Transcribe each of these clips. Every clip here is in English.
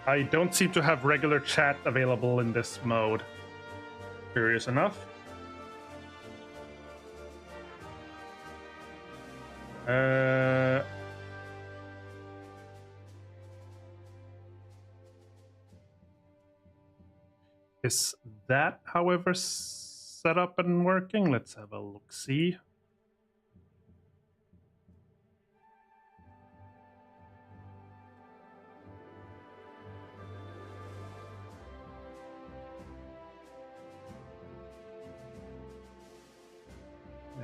I don't seem to have regular chat available in this mode. Curious enough. Is that, however, set up and working? Let's have a look-see.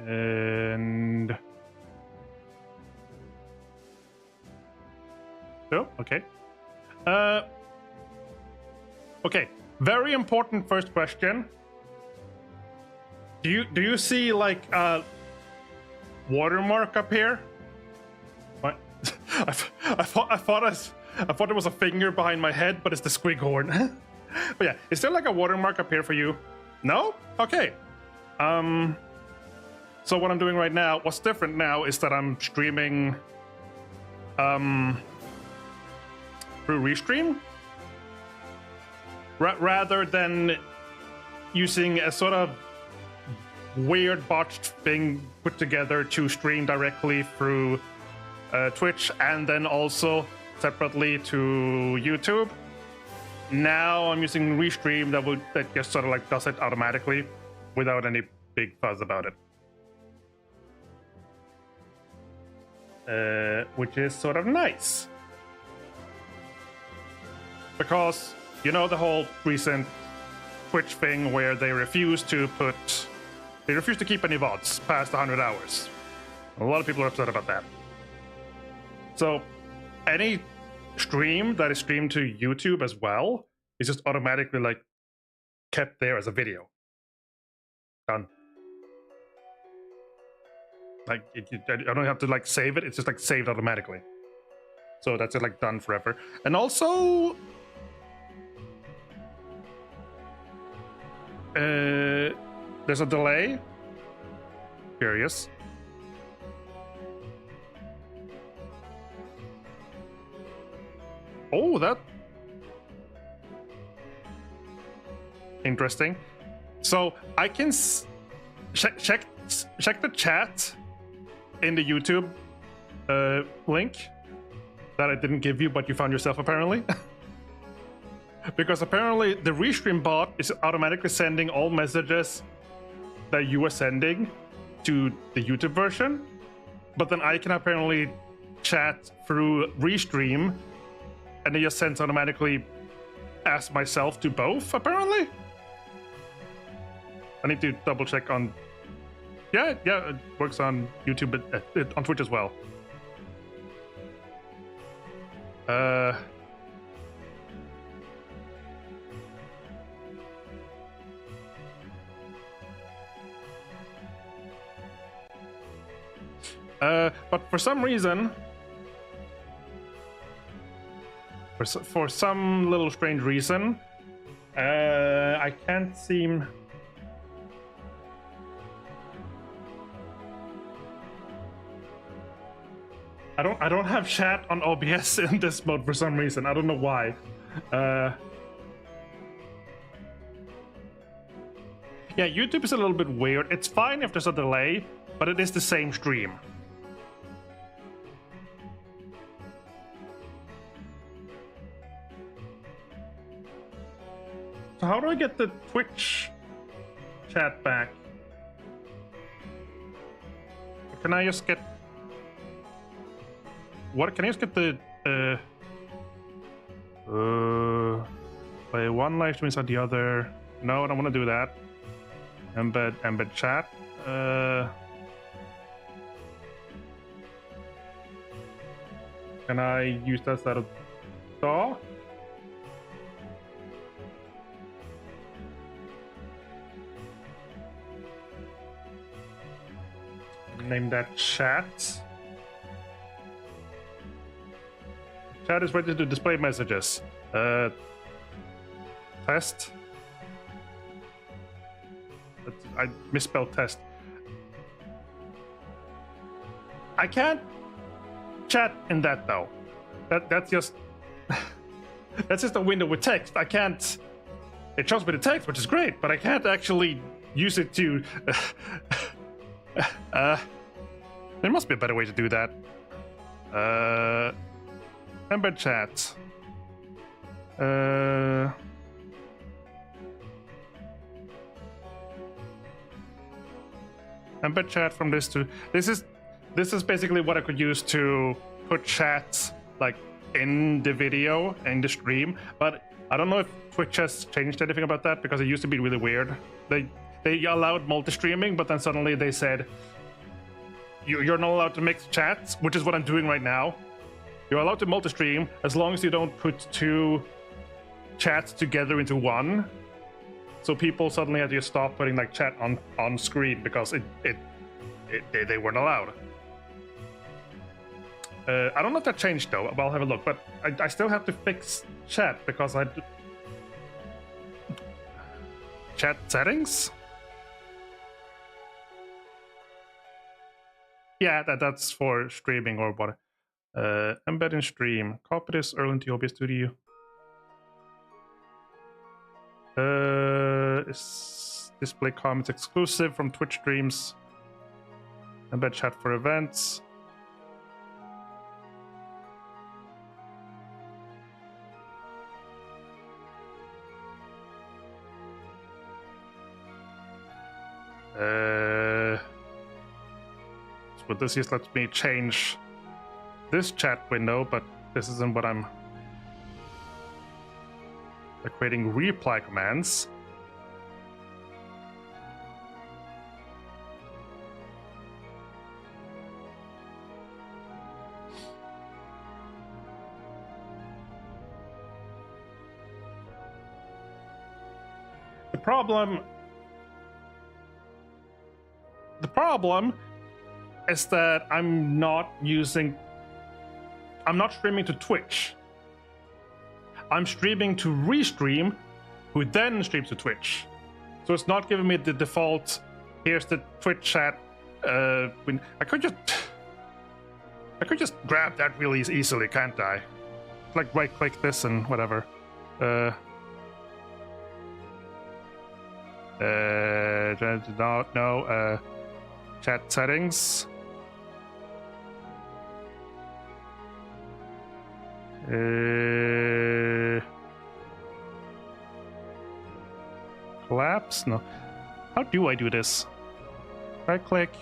And oh, okay. Okay. Very important first question. Do you see like a watermark up here? What? I thought it was a finger behind my head, but it's the squighorn. But yeah, is there like a watermark up here for you? No? Okay. So what I'm doing right now, what's different now is that I'm streaming through Restream rather than using a sort of weird botched thing put together to stream directly through Twitch and then also separately to YouTube. Now I'm using Restream that just sort of like does it automatically without any big fuzz about it. Which is sort of nice. Because, you know, the whole recent Twitch thing where they refuse to keep any VODs past 100 hours. A lot of people are upset about that. So any stream that is streamed to YouTube as well is just automatically like kept there as a video. Done. Like I don't have to like save it. It's just like saved automatically. So that's it, like done forever. And also, there's a delay. Curious. Oh, that interesting. So I can check the chat in the YouTube link that I didn't give you, but you found yourself apparently. Because apparently the Restream bot is automatically sending all messages that you are sending to the YouTube version, but then I can apparently chat through Restream and it just sends automatically as myself to both, apparently. I need to double check on... Yeah, it works on YouTube, on Twitch as well. But for some reason, for some little strange reason, I can't seem... I don't have chat on OBS in this mode for some reason. I don't know why. Yeah, YouTube is a little bit weird. It's fine if there's a delay, but it is the same stream. So how do I get the Twitch chat back? Can I just get... What, can I just get the... play one live stream inside the other? No, I don't want to do that. Embed chat. Can I use that as a DAW? Name that chat. Chat is ready to display messages. Test. I misspelled test. I can't chat in that though. That's just That's just a window with text. I can't. It shows me the text, which is great, but I can't actually use it to. There must be a better way to do that. Embed chat. Embed chat from this to this is basically what I could use to put chats like in the video in the stream, but I don't know if Twitch has changed anything about that because it used to be really weird. They allowed multi-streaming, but then suddenly they said you're not allowed to mix chats, which is what I'm doing right now. You're allowed to multi-stream as long as you don't put two chats together into one. So people suddenly had to stop putting like chat on screen because they weren't allowed. I don't know if that changed though, but I'll have a look. But I still have to fix chat because chat settings? Yeah, that's for streaming or what. Embed in stream. Copy this early into OBS Studio. Display comments exclusive from Twitch streams. Embed chat for events. But this just lets me change this chat window, but this isn't what I'm creating reply commands. The problem is that I'm not streaming to Twitch. I'm streaming to Restream, who then streams to Twitch. So it's not giving me the default, here's the Twitch chat. I could just grab that really easily, can't I? Like right click this and whatever. No, chat settings. Collapse? No. How do I do this? Right click.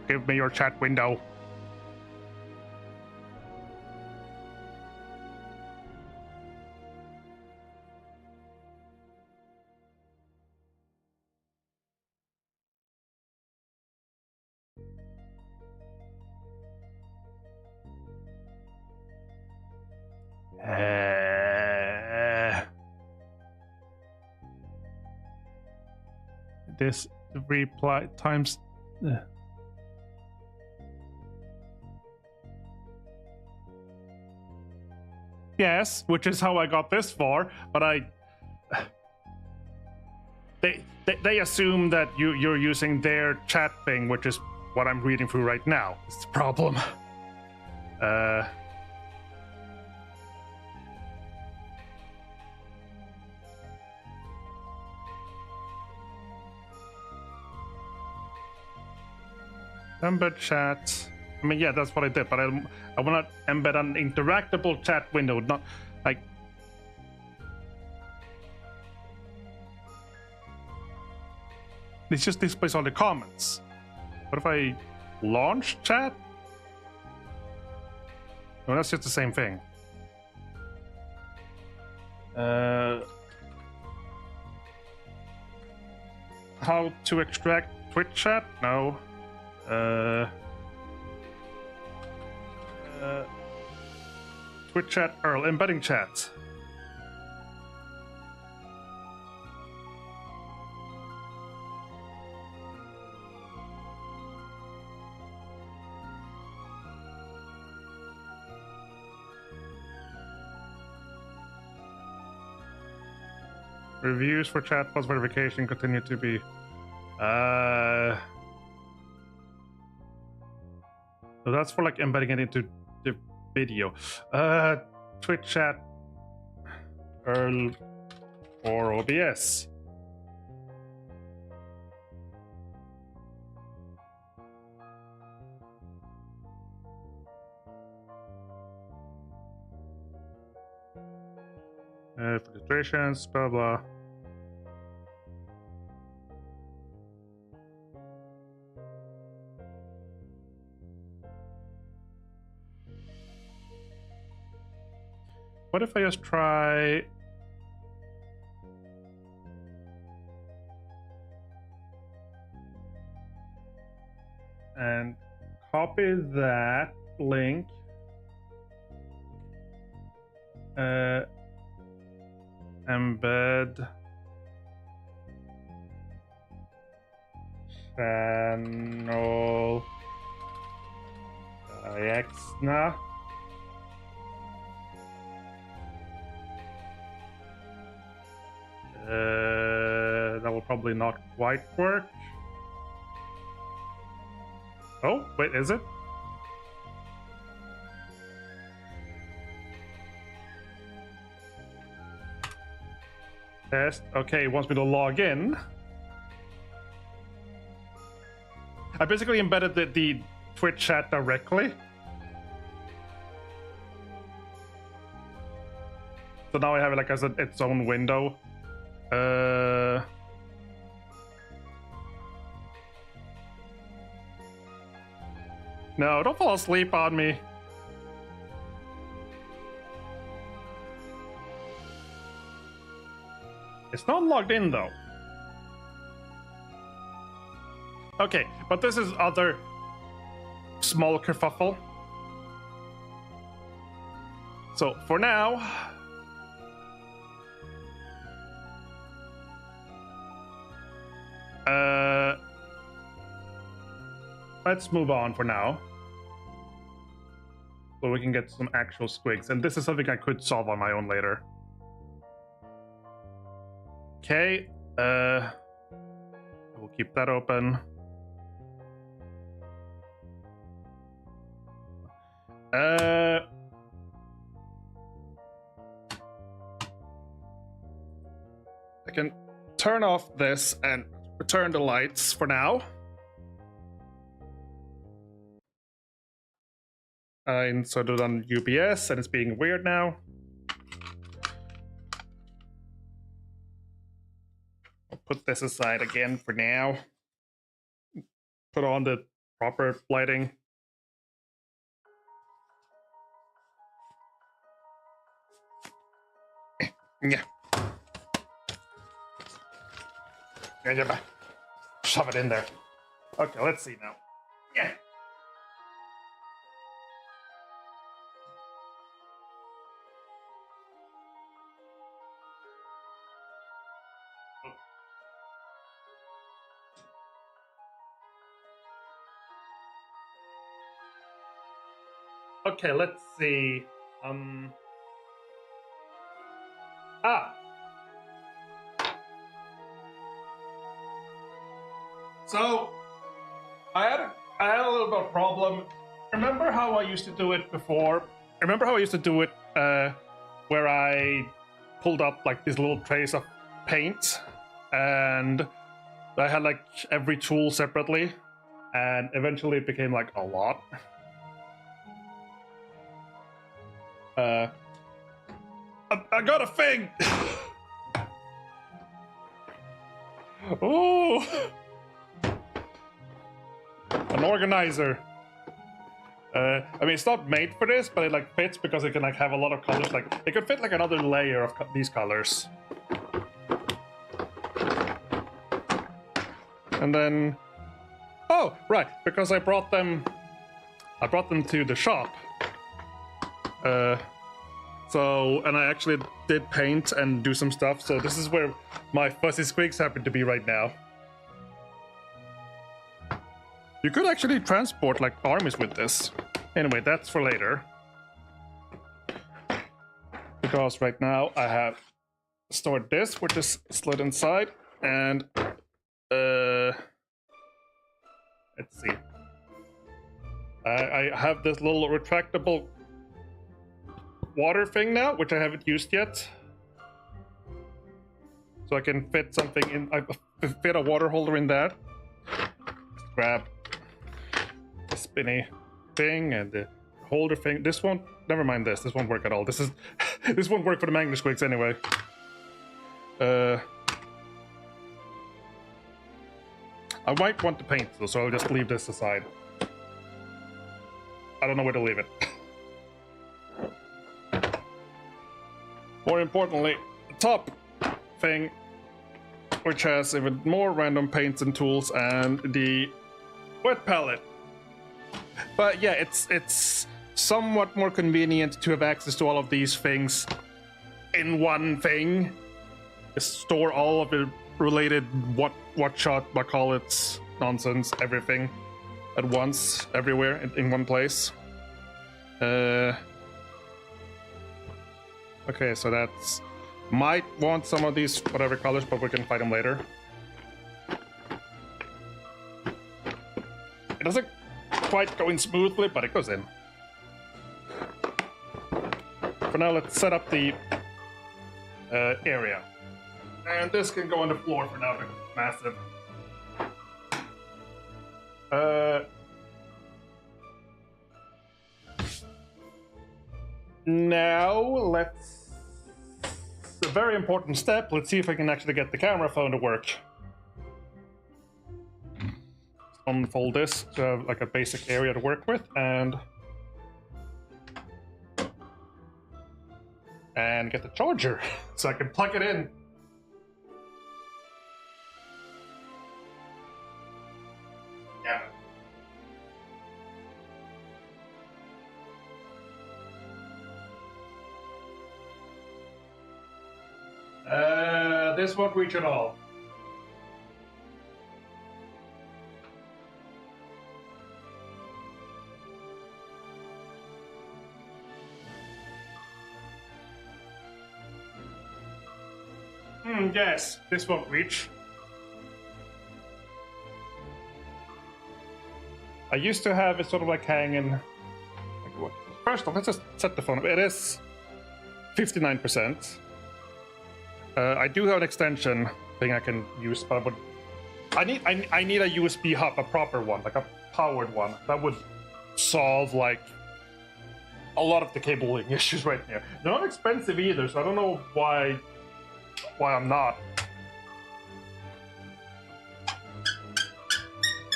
Give me your chat window. This reply times. Yes, which is how I got this far, but they assume that you're using their chat thing, which is what I'm reading through right now. It's the problem. Embed chat. I mean, yeah, that's what I did, but I want to embed an interactable chat window, not like. It just displays all the comments. What if I launch chat? No, that's just the same thing. How to extract Twitch chat? No. Twitch chat, Earl, embedding chat. Reviews for chat plus verification continue to be So that's for like embedding it into the video. Twitch chat Earl or OBS. Filtrations, blah blah. What if I just try and copy that link, embed channel Diexna. That will probably not quite work. Oh, wait, is it? Test. Okay, it wants me to log in. I basically embedded the Twitch chat directly. So now I have it like as its own window. No, don't fall asleep on me. It's not logged in though. Okay, but this is other small kerfuffle. So for now, let's move on for now. So we can get some actual squigs. And this is something I could solve on my own later. Okay, we'll keep that open. I can turn off this and return the lights for now. I inserted on UBS and it's being weird now. I'll put this aside again for now. Put on the proper lighting. Yeah. Shove it in there. Okay, let's see now. Yeah. Okay, let's see. So I had a little bit of problem. Remember how I used to do it before? Remember how I used to do it where I pulled up like these little trays of paint and I had like every tool separately and eventually it became like a lot. I got a thing! Oh! An organizer. I mean, it's not made for this, but it like fits because it can like have a lot of colors. Like it could fit like another layer of these colors. And then, oh right, because I brought them to the shop. So, and I actually did paint and do some stuff. So this is where my fuzzy squigs happen to be right now. You could actually transport like armies with this. Anyway, that's for later. Because right now I have stored this, which is slid inside, and let's see. I have this little retractable water thing now, which I haven't used yet. So I can fit something in, I fit a water holder in that. Just grab the spinny thing and the holder thing. This won't, never mind this won't work at all. This is, this won't work for the Magnus Squigs anyway. I might want to paint though, so I'll just leave this aside. I don't know where to leave it. More importantly, the top thing, which has even more random paints and tools, and the wet palette. But yeah, it's somewhat more convenient to have access to all of these things in one thing. Just store all of the related what shot, what call it, nonsense, everything at once, everywhere in one place. Okay, so that's might want some of these whatever colors, but we can fight them later. It doesn't quite go in smoothly, but it goes in. For now, let's set up the area. And this can go on the floor for now because it's massive. Now, let's... a very important step. Let's see if I can actually get the camera phone to work. Unfold this to have like a basic area to work with, and get the charger so I can plug it in. Yeah. This won't reach at all. Yes, this won't reach. I used to have it sort of like hanging. First off, let's just set the phone up. It is 59%. I do have an extension thing I can use, but I need a USB hub, a proper one, like a powered one. That would solve like a lot of the cabling issues right here. They're not expensive either, so I don't know why I'm not.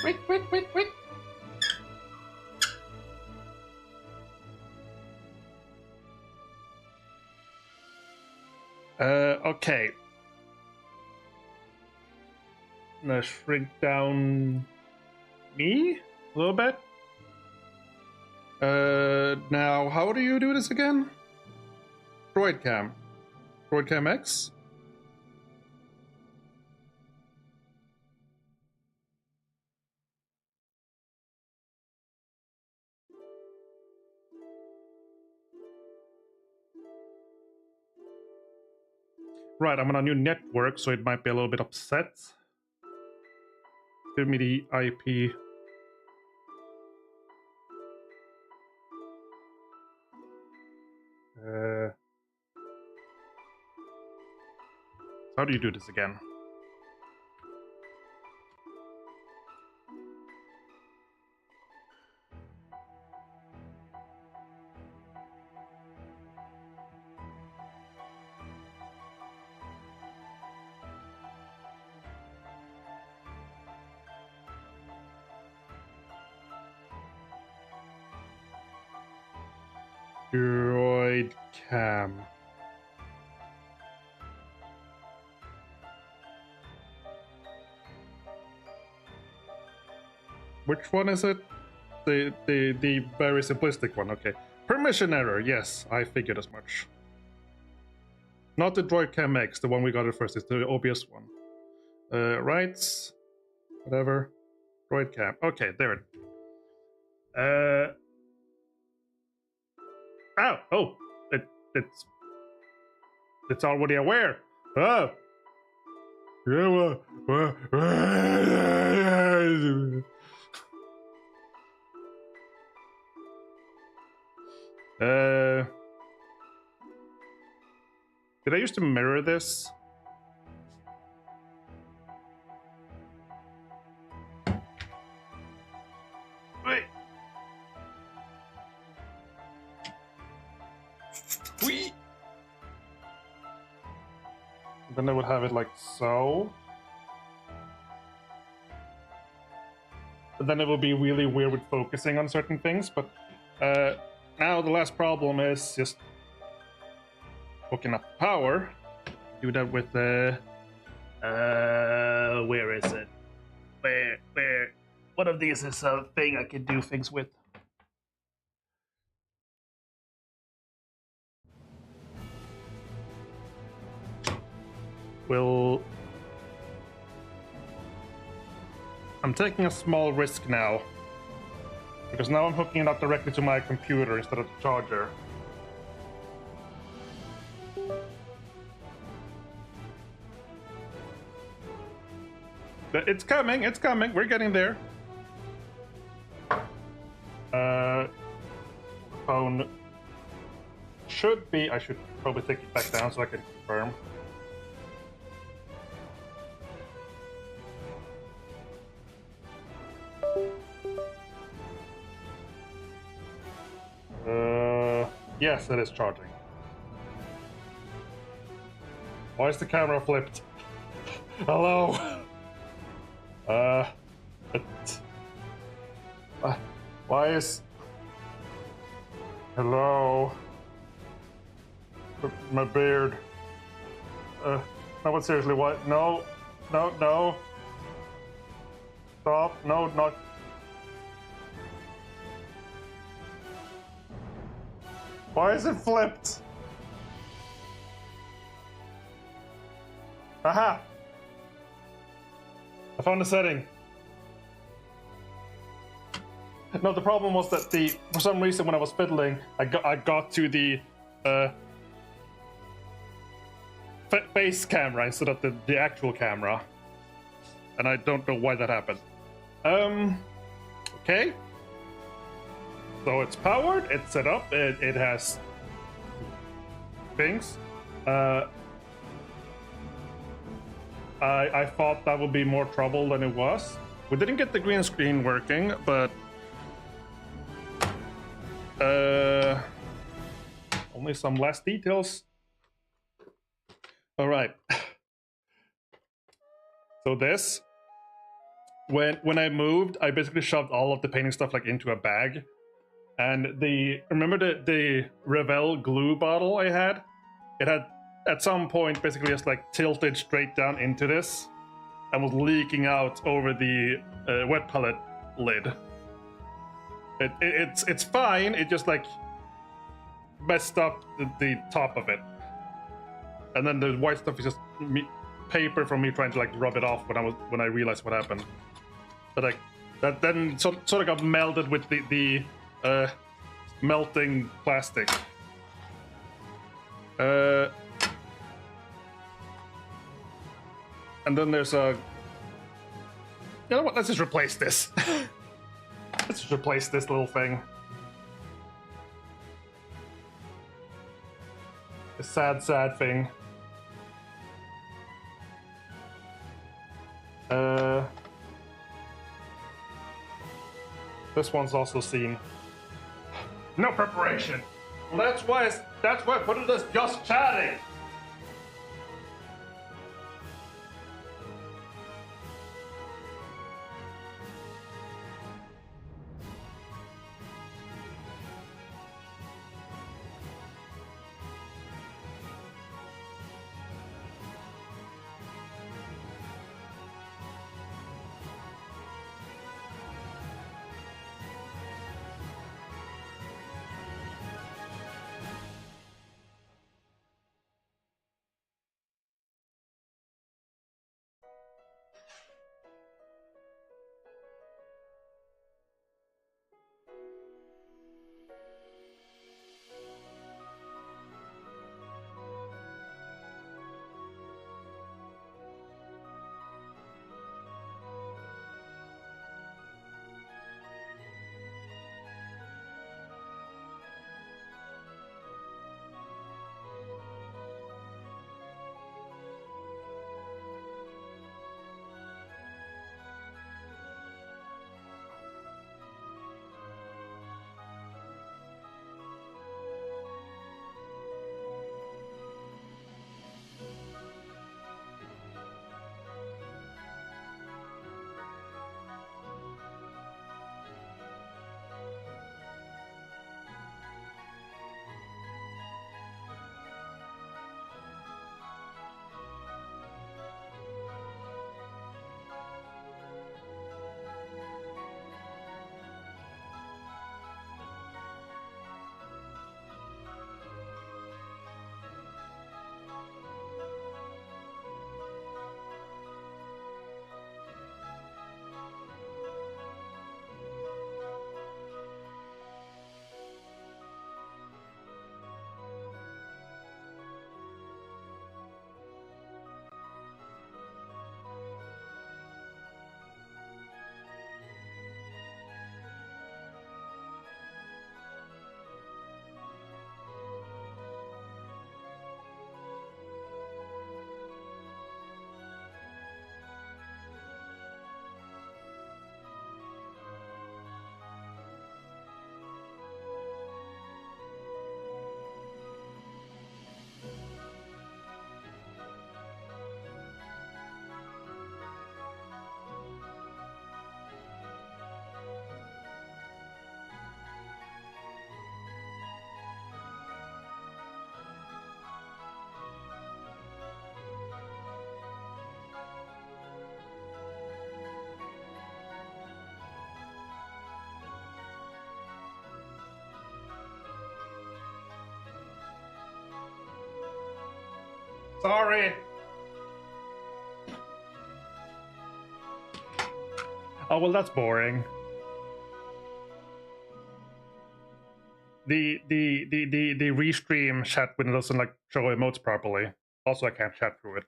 Wait. Okay. I'm gonna shrink down me a little bit. Now, how do you do this again? Droid Cam X? Right, I'm on a new network, so it might be a little bit upset. Give me the IP. How do you do this again? Droid Cam. Which one is it? The very simplistic one, okay. Permission error, yes, I figured as much. Not the Droid Cam X, the one we got at first, it's the OBS one. Rights, whatever. Droid Cam, okay, there it. Oh, it's already aware. Oh. Did I used to mirror this? Wait. Whee! Then I would have it like so. But then it will be really weird with focusing on certain things. But now the last problem is just hooking up power. Do that with the where is it? Where one of these is a thing I can do things with. I'm taking a small risk now. Because now I'm hooking it up directly to my computer instead of the charger. It's coming, we're getting there. Phone should be, I should probably take it back down so I can confirm. Yes, it is charging. Why is the camera flipped? Hello? Why is... Hello? My beard. No, but seriously, what? No. No. Stop. No, not... Why is it flipped? Aha! I found a setting. No, the problem was that for some reason when I was fiddling, I got to the face camera instead of the actual camera, and I don't know why that happened. Okay. So it's powered, it's set up, it has things. I thought that would be more trouble than it was. We didn't get the green screen working, but only some last details. All right. So this, when I moved, I basically shoved all of the painting stuff like into a bag. And remember the Revell glue bottle I had? It had at some point basically just like tilted straight down into this and was leaking out over the wet palette lid. It's fine. It just like messed up the top of it, and then the white stuff is just paper from me trying to like rub it off when I realized what happened. But like that then sort of got melded with the melting plastic. And then there's a... You know what? Let's just replace this. Let's just replace this little thing. A sad, sad thing. This one's also seen. No preparation. Well, that's why I put it as just chatting. Sorry. Oh, well, that's boring. The restream chat window doesn't like show emotes properly. Also, I can't chat through it.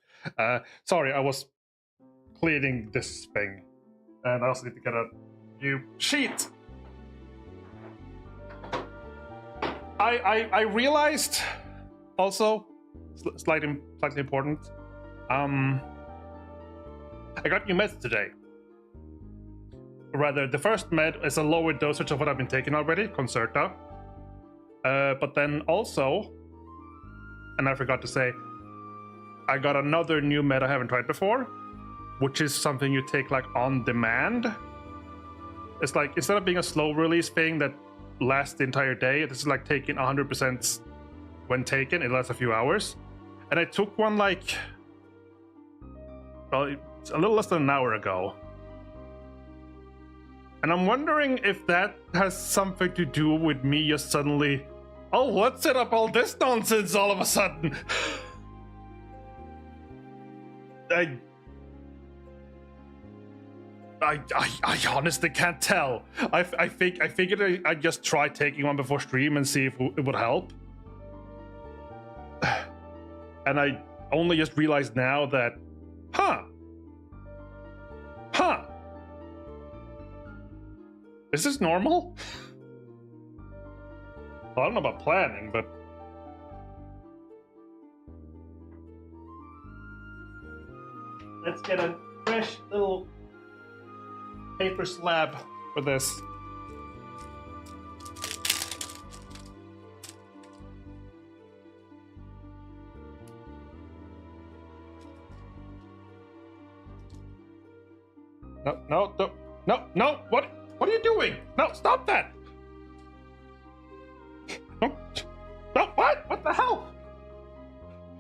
Sorry, I was cleaning this thing, and I also need to get a new sheet. I realized also slightly important. I got new meds today. Rather, the first med is a lower dosage of what I've been taking already, Concerta. But then also, and I forgot to say, I got another new med I haven't tried before, which is something you take like on demand. It's like, instead of being a slow release thing that lasts the entire day, this is like taking 100% when taken. It lasts a few hours. And I took one like, well, it's a little less than an hour ago. And I'm wondering if that has something to do with me just suddenly, oh, let's set up all this nonsense all of a sudden. I honestly can't tell. I figured I'd just try taking one before stream and see if it would help. And I only just realized now that, huh. Is this normal? Well, I don't know about planning, but let's get a fresh little paper slab for this. No, what are you doing? No, stop that! No, what the hell?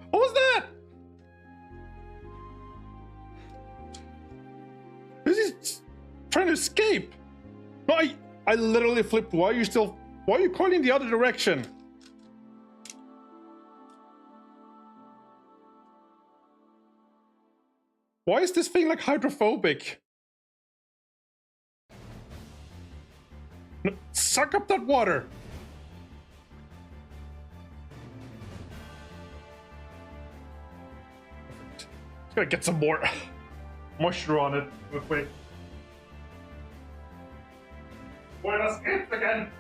What was that? This is trying to escape. No, I literally flipped. Why are you calling the other direction? Why is this thing like hydrophobic? No, suck up that water. Just gotta get some more moisture on it real quick. Buenas noches again.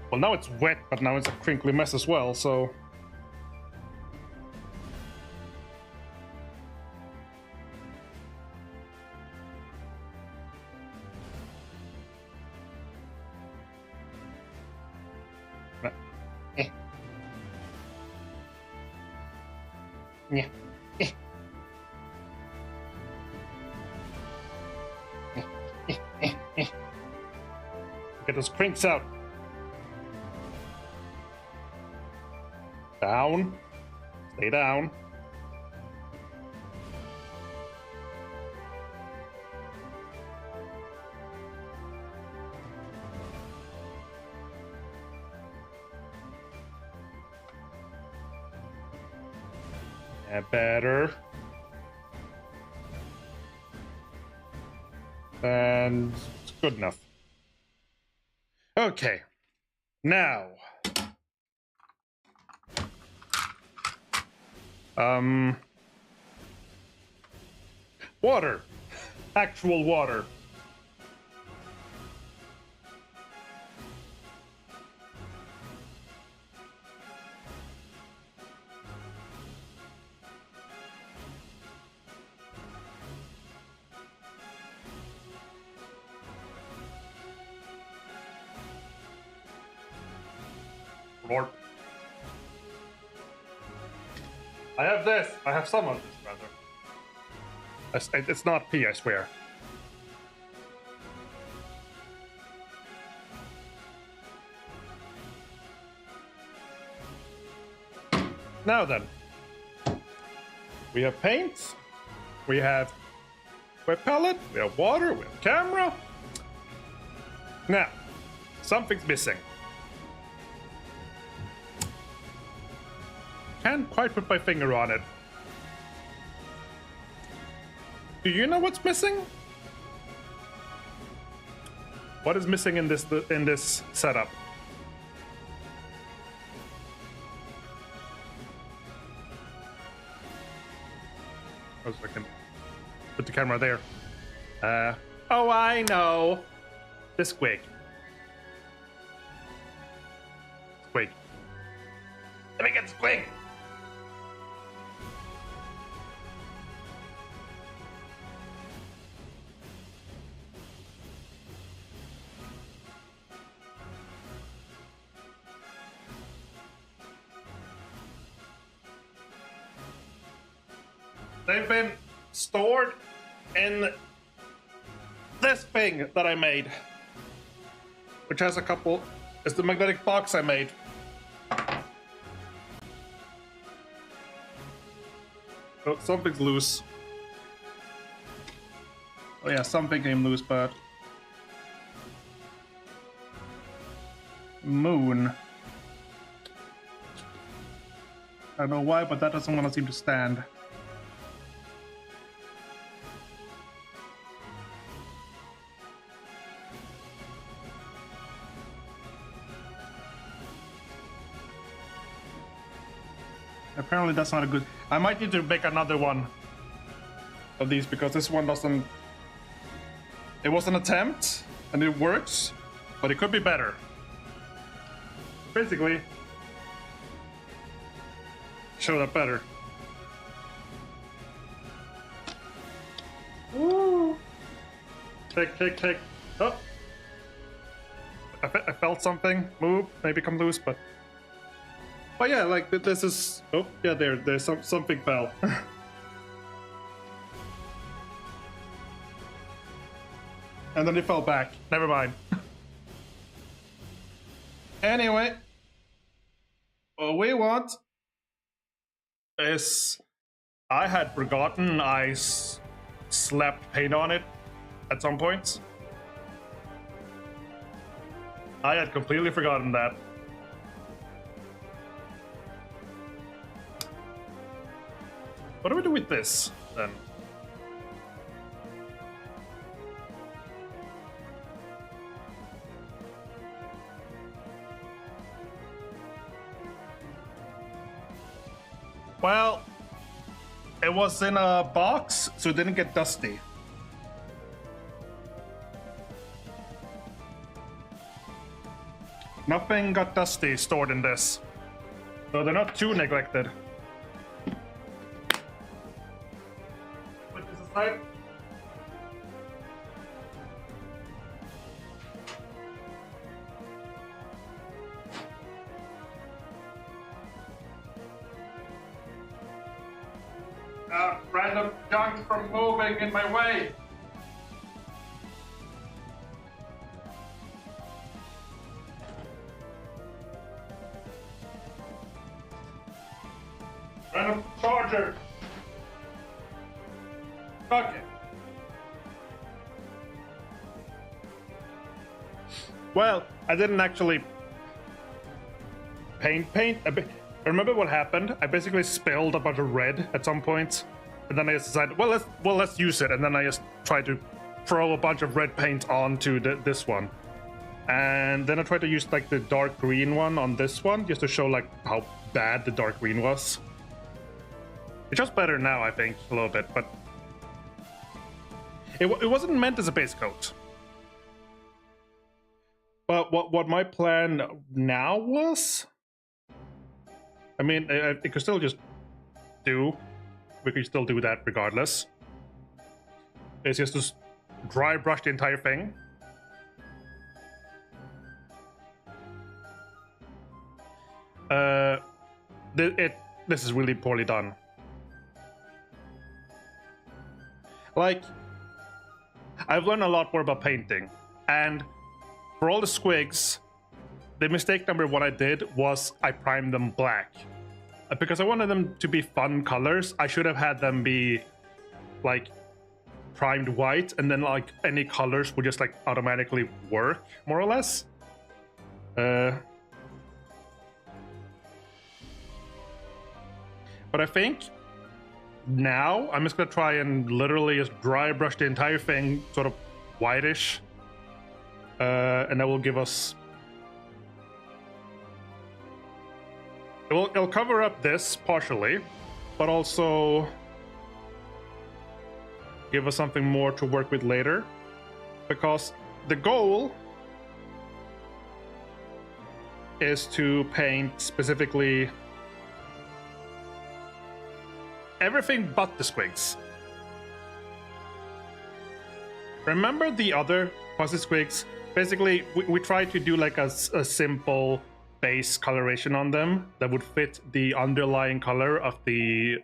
Well, now it's wet, but now it's a crinkly mess as well, so... Yeah. Get those crinks out. Down. Stay down. Yeah, better. And it's good enough. Okay. Now. Water. Actual water. Lord. I have this. I have some of this, rather. It's not P, I swear. Now then, we have paint, we have wet palette, we have water, we have camera. Now, something's missing. Can't quite put my finger on it. Do you know what's missing? What is missing in this setup? Oh, so I can put the camera there. Oh, I know. The squig. Squig. Let me get squig. They've been stored in this thing that I made, which has a couple. It's the magnetic box I made. Oh, something's loose. Oh yeah, something came loose, but moon. I don't know why, but that doesn't want to seem to stand. Apparently that's not a good... I might need to make another one of these because this one doesn't... It was an attempt and it works, but it could be better. Basically, show that better. Woo! Take. Oh! I felt something move, maybe come loose, but... Oh yeah, like this is... Oh, yeah, there's something fell. And then it fell back. Never mind. Anyway, what we want is... I had forgotten I slapped paint on it at some point. I had completely forgotten that. What do we do with this, then? Well, it was in a box, so it didn't get dusty. Nothing got dusty stored in this. So they're not too neglected. Right. Random junk from moving in my way. Random charger. Okay. Well, I didn't actually paint. Remember what happened? I basically spilled a bunch of red at some point, and then I just decided, well, let's use it. And then I just tried to throw a bunch of red paint onto this one, and then I tried to use like the dark green one on this one just to show like how bad the dark green was. It's just better now, I think, a little bit, but. It wasn't meant as a base coat. But what my plan now was... I mean, it could still just do. We could still do that regardless. It's just to dry brush the entire thing. This is really poorly done. Like, I've learned a lot more about painting, and for all the squigs, the mistake number one I did was I primed them black. Because I wanted them to be fun colors, I should have had them be like primed white, and then like any colors would just like automatically work, more or less. But I think now I'm just gonna try and literally just dry brush the entire thing sort of whitish, and that will give us. It'll cover up this partially, but also give us something more to work with later, because the goal is to paint specifically everything but the squigs. Remember the other fuzzy squigs? Basically, we try to do like a simple base coloration on them that would fit the underlying color of the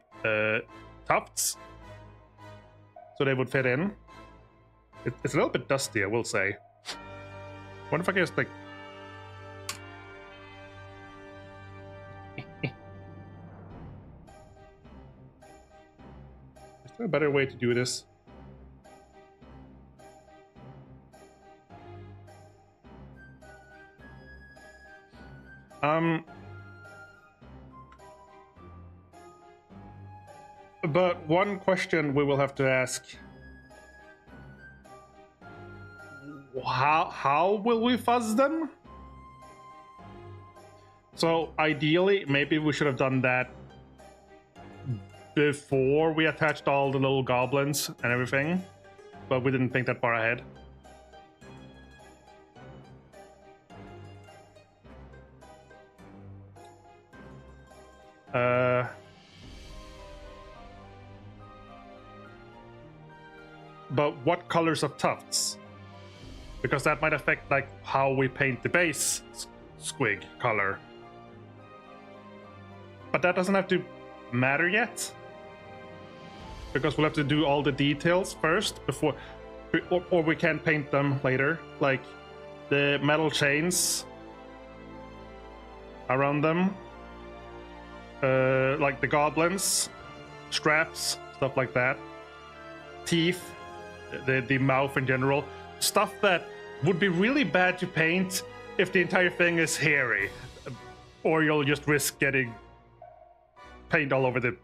tufts, so they would fit in. It's a little bit dusty, I will say. What if I just like... Is there a better way to do this? But one question we will have to ask: how will we fuzz them? So ideally, maybe we should have done that before we attached all the little goblins and everything, but we didn't think that far ahead. But what colors of tufts? Because that might affect like how we paint the base squig color. But that doesn't have to matter yet, because we'll have to do all the details first before, or we can paint them later, like the metal chains around them, like the goblins, straps, stuff like that, teeth, the mouth in general, stuff that would be really bad to paint if the entire thing is hairy, or you'll just risk getting paint all over the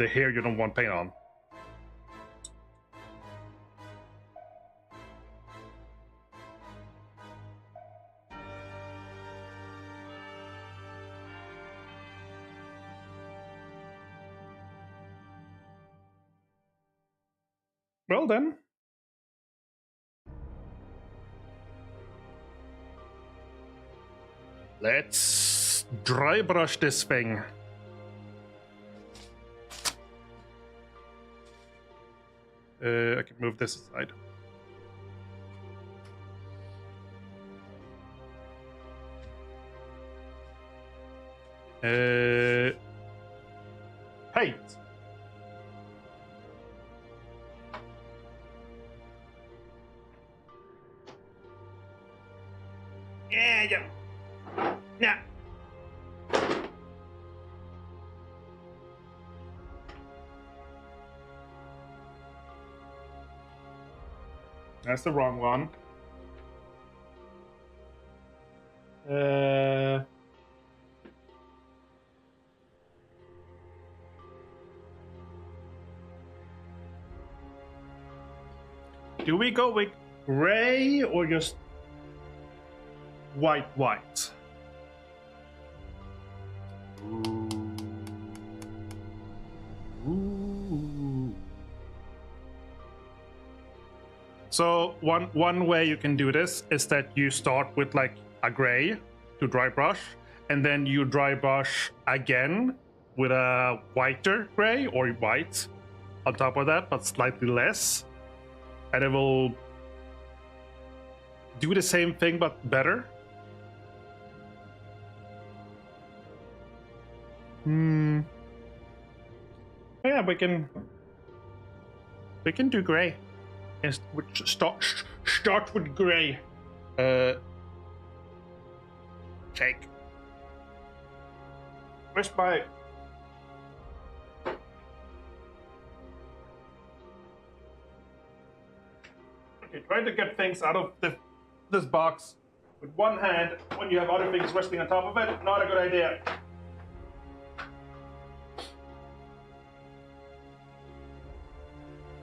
hair you don't want paint on. Well then. Let's dry brush this thing. I can move this aside. Paint. Yeah. That's the wrong one. Do we go with gray or just white? Ooh. So one way you can do this is that you start with like a gray to dry brush, and then you dry brush again with a whiter gray or white on top of that, but slightly less, and it will do the same thing but better. Yeah, we can We can do gray. And start with gray. Shake. Where's my... Okay, trying to get things out of this box with one hand when you have other things resting on top of it, not a good idea.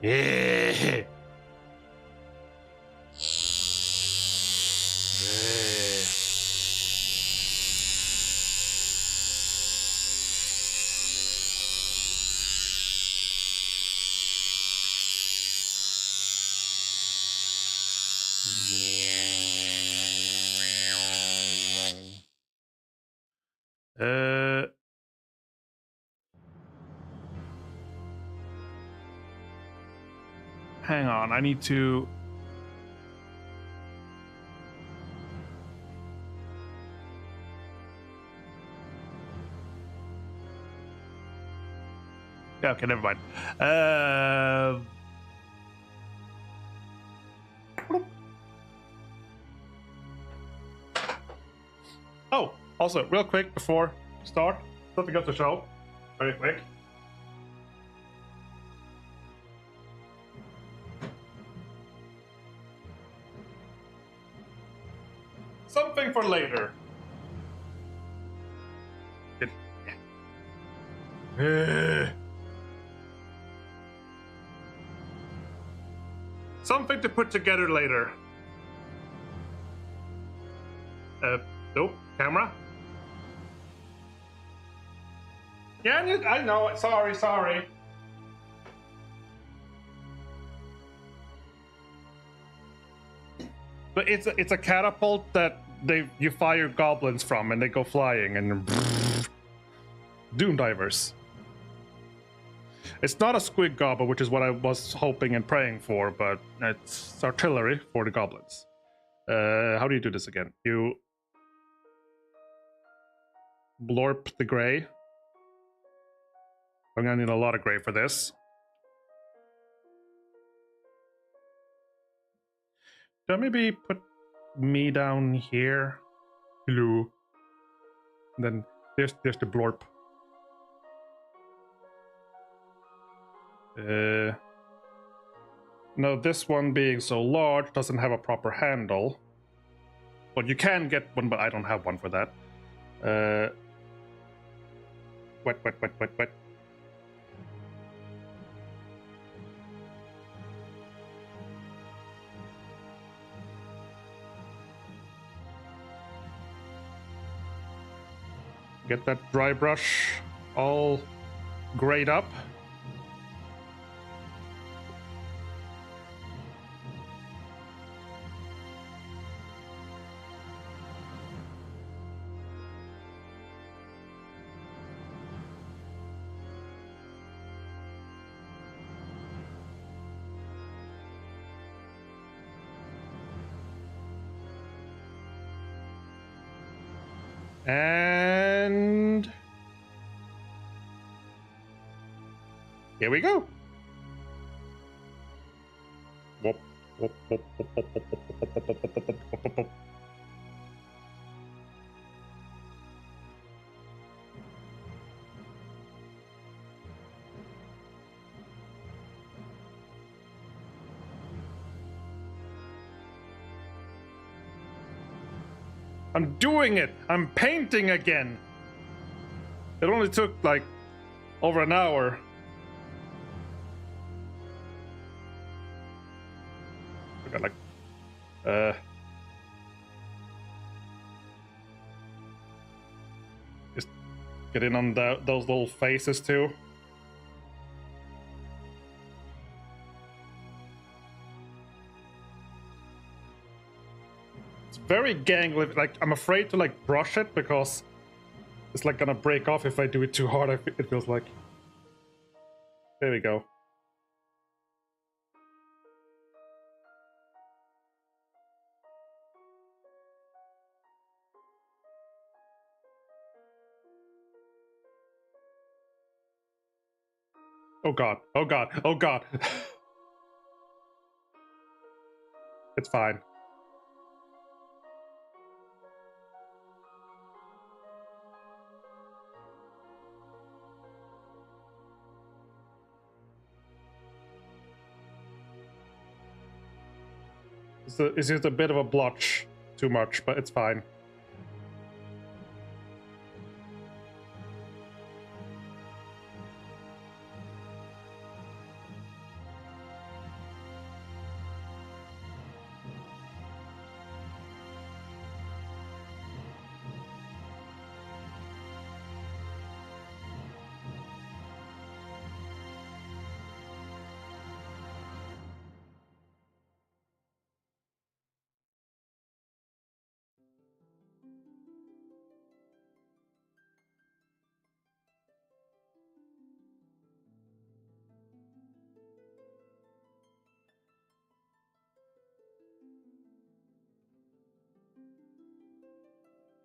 Yeah. Hang on, I need to... Yeah, okay, never mind. Oh, also, real quick before start, something else to show. Very quick. Something for later. Something to put together later. Nope, camera. Yeah, I know it. Sorry. But it's a catapult that you fire goblins from, and they go flying and Doom divers. It's not a squid goblin, which is what I was hoping and praying for, but it's artillery for the goblins. How do you do this again? You blorp the gray. I'm gonna need a lot of gray for this. Should I maybe put me down here? Hello. And then there's the blorp. No, this one being so large doesn't have a proper handle. But you can get one, but I don't have one for that. Wet. Get that dry brush all grayed up. And here we go. Whoop, whoop, whoop, whoop, whoop, whoop, whoop, whoop, whoop, whoop, whoop. I'm doing it! I'm painting again! It only took like over an hour. I got like just get in on those little faces too. Very gangly. Like, I'm afraid to like brush it because it's like gonna break off if I do it too hard. It feels like. There we go. Oh god. Oh god. Oh god. It's fine. It's just a bit of a blotch, too much, but it's fine.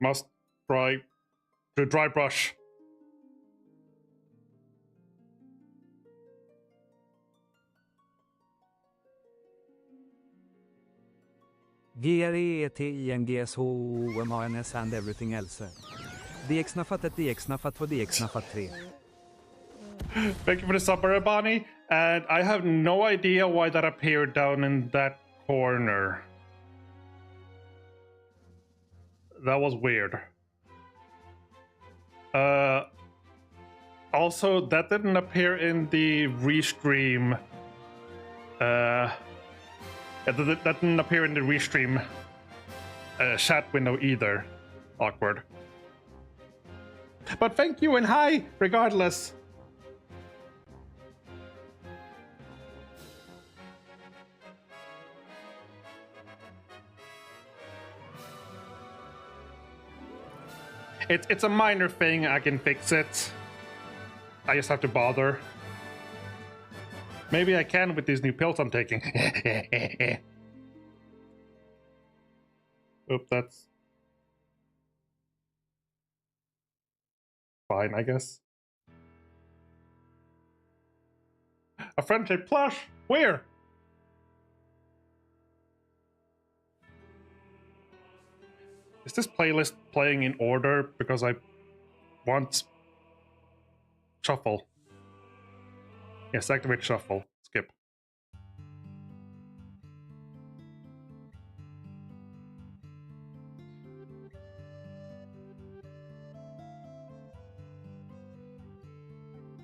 Must dry to dry brush. GRETINGSHOMANS and everything else. DXnaffat at DXnaffat for DXnaffat 3. Thank you for the sub, Bonnie. And I have no idea why that appeared down in that corner. That was weird. Also, that didn't appear in the restream. That didn't appear in the restream chat window either. Awkward. But thank you and hi, regardless. It's a minor thing, I can fix it. I just have to bother. Maybe I can with these new pills I'm taking. Oop, that's fine, I guess. A friendship plush? Where? Is this playlist playing in order? Because I want shuffle. Yes, activate shuffle. Skip.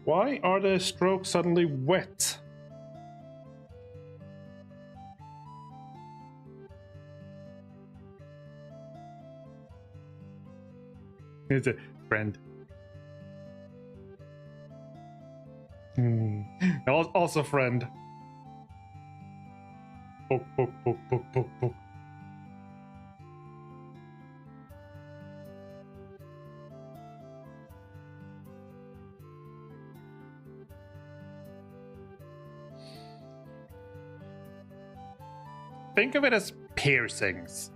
Why are the strokes suddenly wet? It's a friend. Also friend. Poke, poke, poke, poke, poke, poke. Think of it as piercings.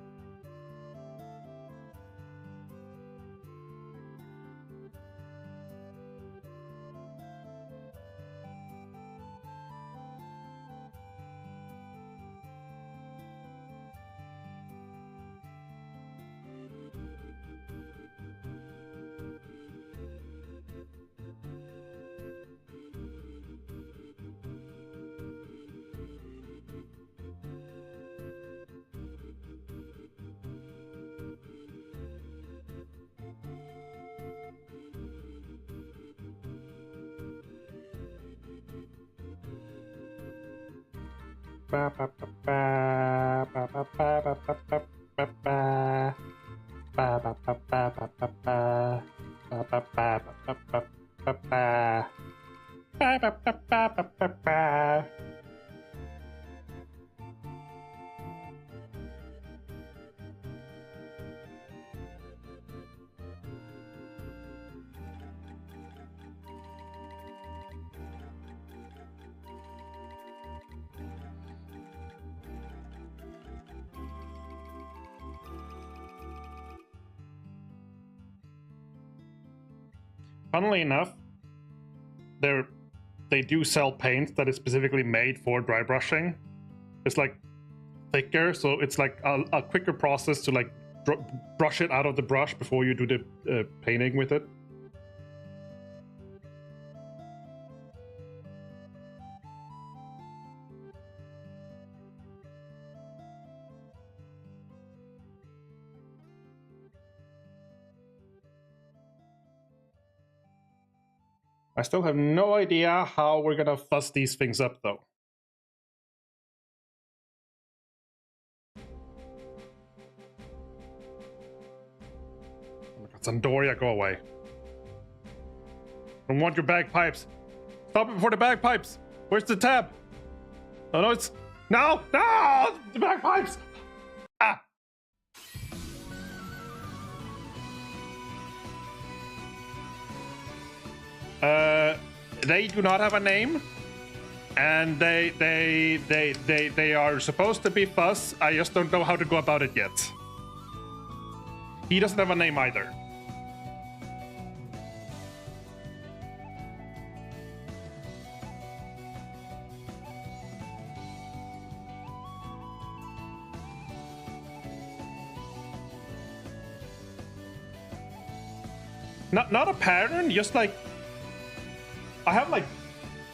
Funnily enough, they do sell paint that is specifically made for dry brushing. It's like thicker, so it's like a quicker process to like brush it out of the brush before you do the painting with it. I still have no idea how we're gonna fuss these things up, though. Oh my god, Sandoria, go away. I don't want your bagpipes. Stop it before the bagpipes. Where's the tab? Oh no, it's... No! No! The bagpipes! Ah! They do not have a name, and they are supposed to be Fuss. I just don't know how to go about it yet. He doesn't have a name either. Not a pattern, just like I have like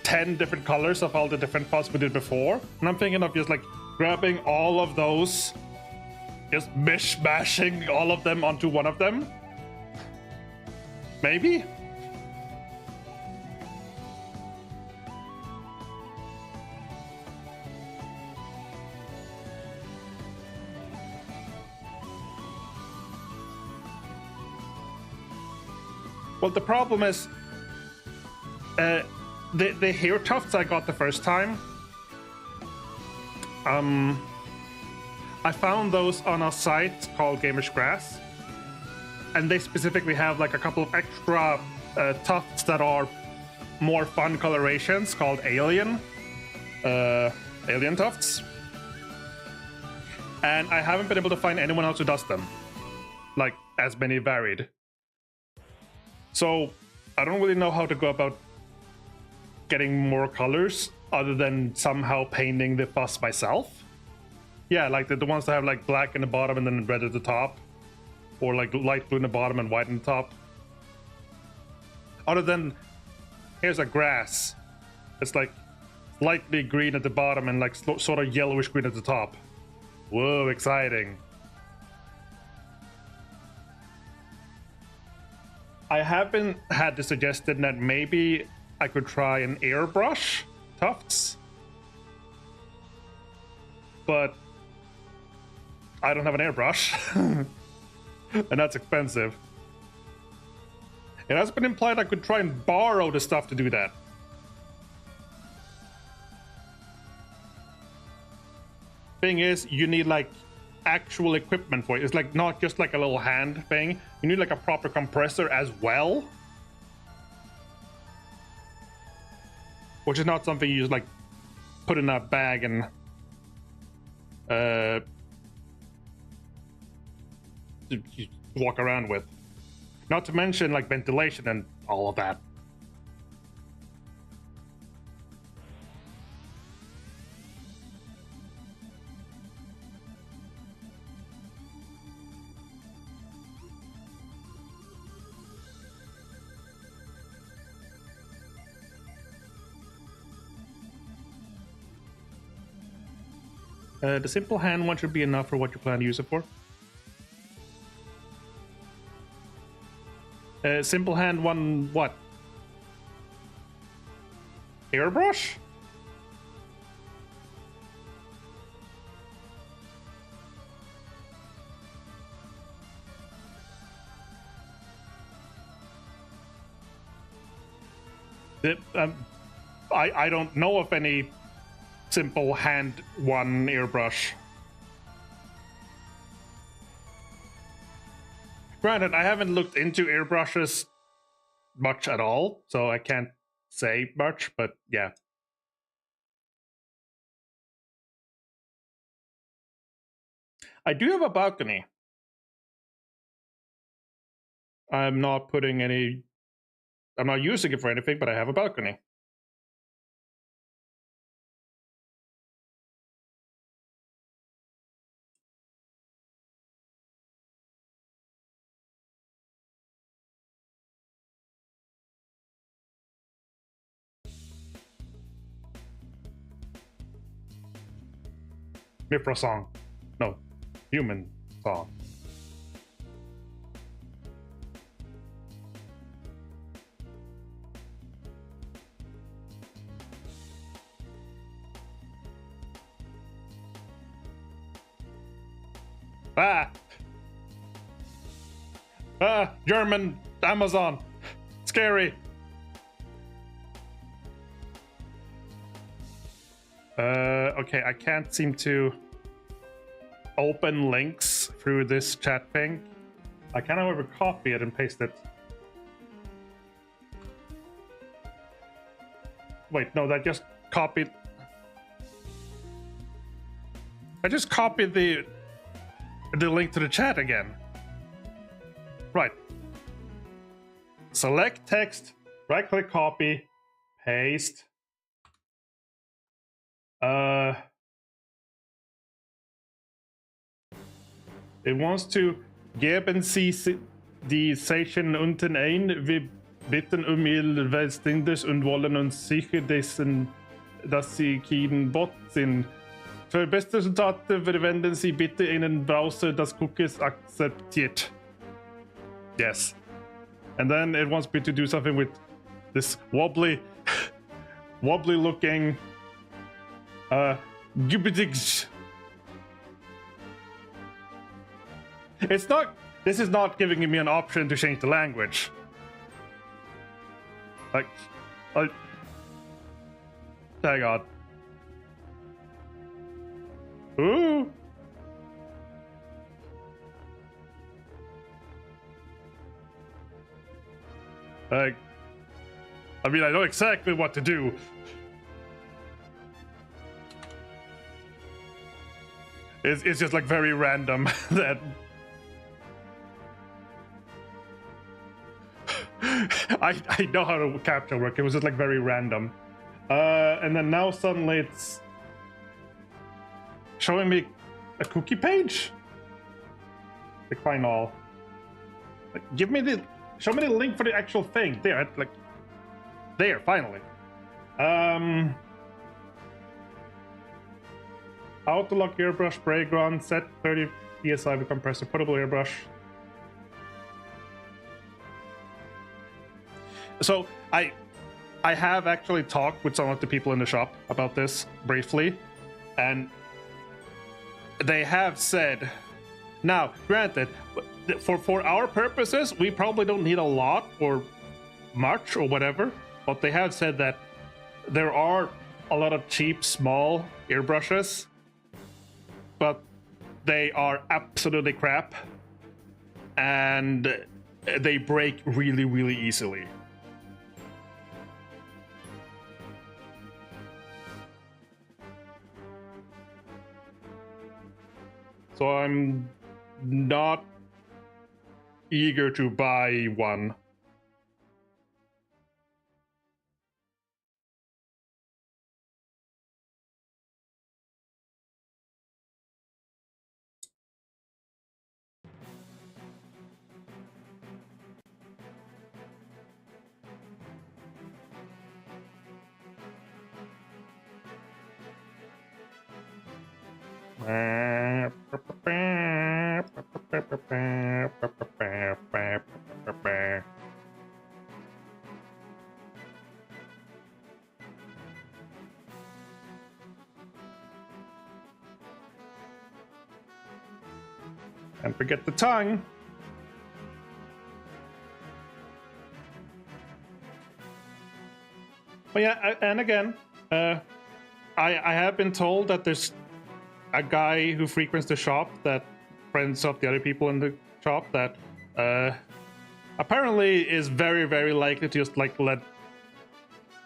10 different colors of all the different Fuss we did before, and I'm thinking of just like grabbing all of those, just mishmashing all of them onto one of them. Maybe? Well, the problem is the hair tufts I got the first time. I found those on a site called Gamers Grass, and they specifically have like a couple of extra tufts that are more fun colorations called Alien tufts. And I haven't been able to find anyone else who does them, like as many varied. So I don't really know how to go about getting more colors other than somehow painting the Fuss myself. Yeah, like the ones that have like black in the bottom and then red at the top, or like light blue in the bottom and white in the top. Other than, here's a grass. It's like lightly green at the bottom and like sort of yellowish green at the top. Whoa, exciting. I haven't had the suggestion that maybe I could try an airbrush tufts, but I don't have an airbrush, and that's expensive. It has been implied I could try and borrow the stuff to do that. Thing is, you need like actual equipment for it. It's like not just like a little hand thing. You need like a proper compressor as well, which is not something you just like put in a bag and you walk around with. Not to mention like ventilation and all of that. The simple hand one should be enough for what you plan to use it for. Simple hand one, what? Airbrush? I don't know of any simple hand one airbrush. Granted, I haven't looked into airbrushes much at all, so I can't say much, but yeah. I do have a balcony. I'm not using it for anything, but I have a balcony. Mipra song. No, human song. Ah! Ah! German Amazon! Scary! Okay, I can't seem to open links through this chat ping. I can, however, copy it and paste it. Wait, no, that just copied. I just copied the link to the chat again. Right. Select text, right click copy, paste. It wants to geben Sie die Zeichen unten ein. Wir bitten Ihr Verständnis und wollen uns sicher dessen, dass Sie kein Bot sind. Für beste Resultate verwenden Sie bitte einen Browser, das Cookies akzeptiert. Yes. And then it wants me to do something with this wobbly looking Gubidix. It's not. This is not giving me an option to change the language. Like, hang on. Ooh. Like, I mean, I know exactly what to do. It's just like very random that. I know how to capture work. It was just like very random. And then now suddenly it's showing me a cookie page. Decline all. Like, show me the link for the actual thing. There, like, there, finally. Auto lock airbrush, brake run, set 30 psi with compressor, portable airbrush. So I have actually talked with some of the people in the shop about this briefly, and they have said, now granted, for our purposes, we probably don't need a lot or much or whatever, but they have said that there are a lot of cheap, small airbrushes, but they are absolutely crap, and they break really, really easily. So I'm not eager to buy one. And forget the tongue. But yeah, and again, I have been told that there's a guy who frequents the shop, that friends of the other people in the shop, that apparently is very, very likely to just like let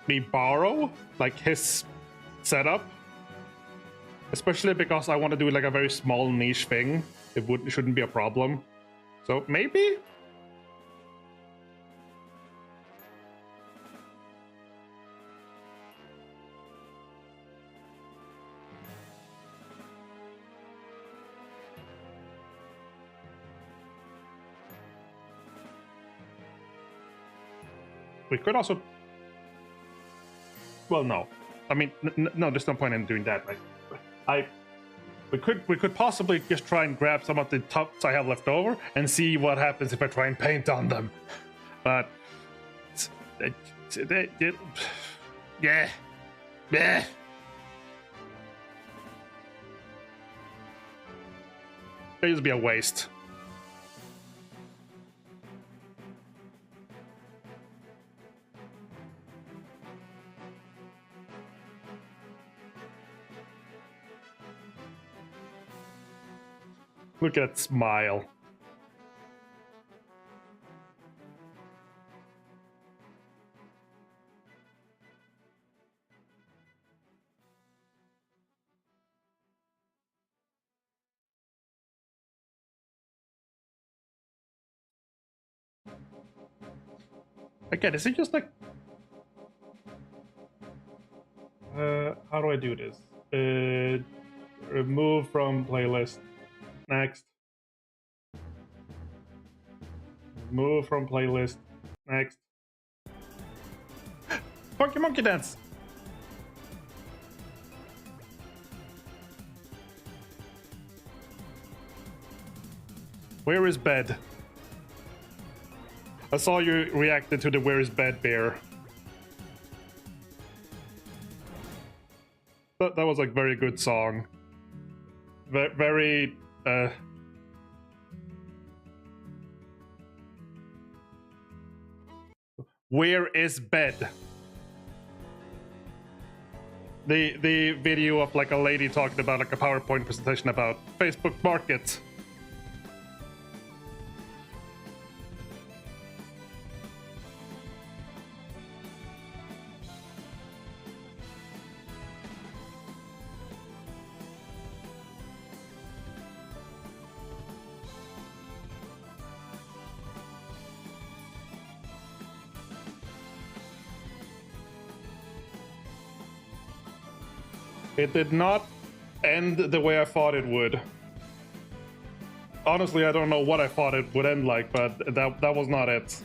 me borrow like his setup, especially because I want to do like a very small niche thing. It shouldn't be a problem. So maybe. We could also. Well, no. I mean, no. There's no point in doing that. Right? We could possibly just try and grab some of the tufts I have left over and see what happens if I try and paint on them. But yeah. It used to be a waste. Look at that smile. Again, is it just like... how do I do this? Remove from playlist. Next. Move from playlist. Next. Funky Monkey Dance! Where is bed? I saw you reacted to the Where is Bed bear. That was like very good song. Very Where is bed? The video of like a lady talking about like a PowerPoint presentation about Facebook Market. It did not end the way I thought it would. Honestly, I don't know what I thought it would end like, but that was not it.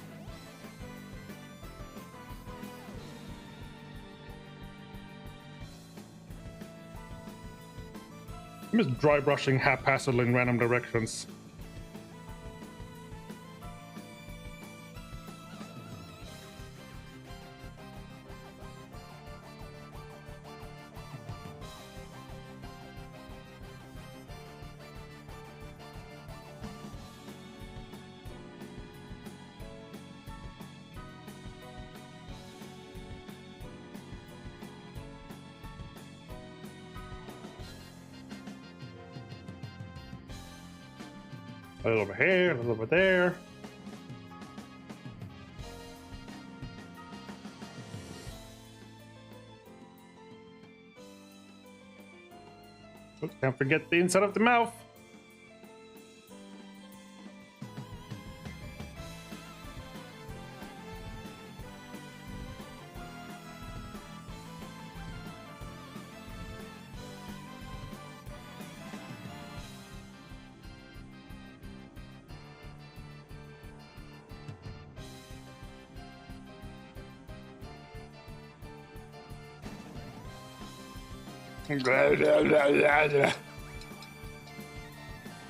I'm just dry brushing haphazardly in random directions. A little over here, a little over there. Oh, can't forget the inside of the mouth.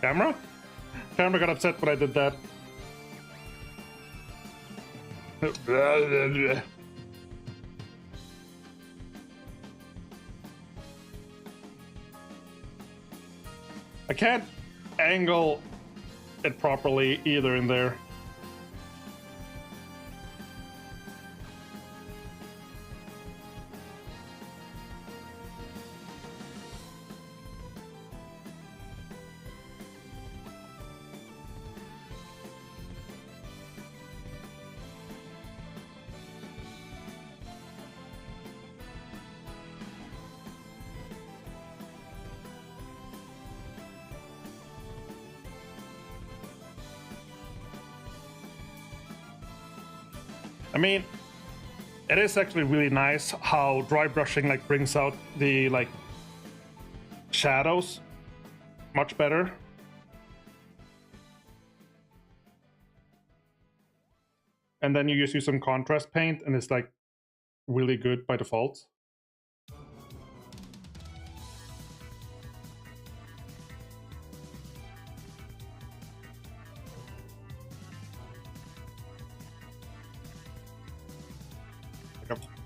Camera? Camera got upset when I did that. I can't angle it properly either in there. I mean, it is actually really nice how dry brushing like brings out the like shadows much better. And then you just use some contrast paint and it's like really good by default.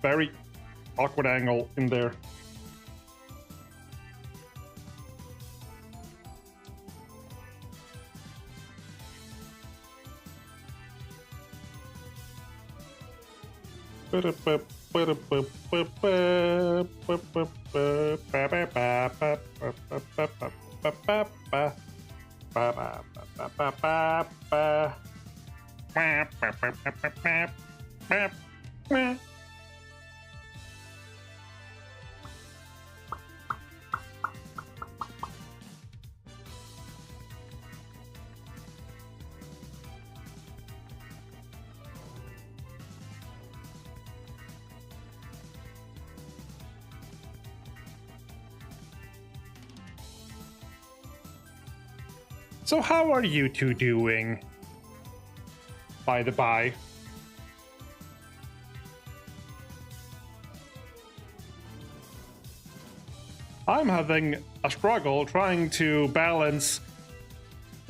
very awkward angle in there. So how are you two doing? By the by. I'm having a struggle trying to balance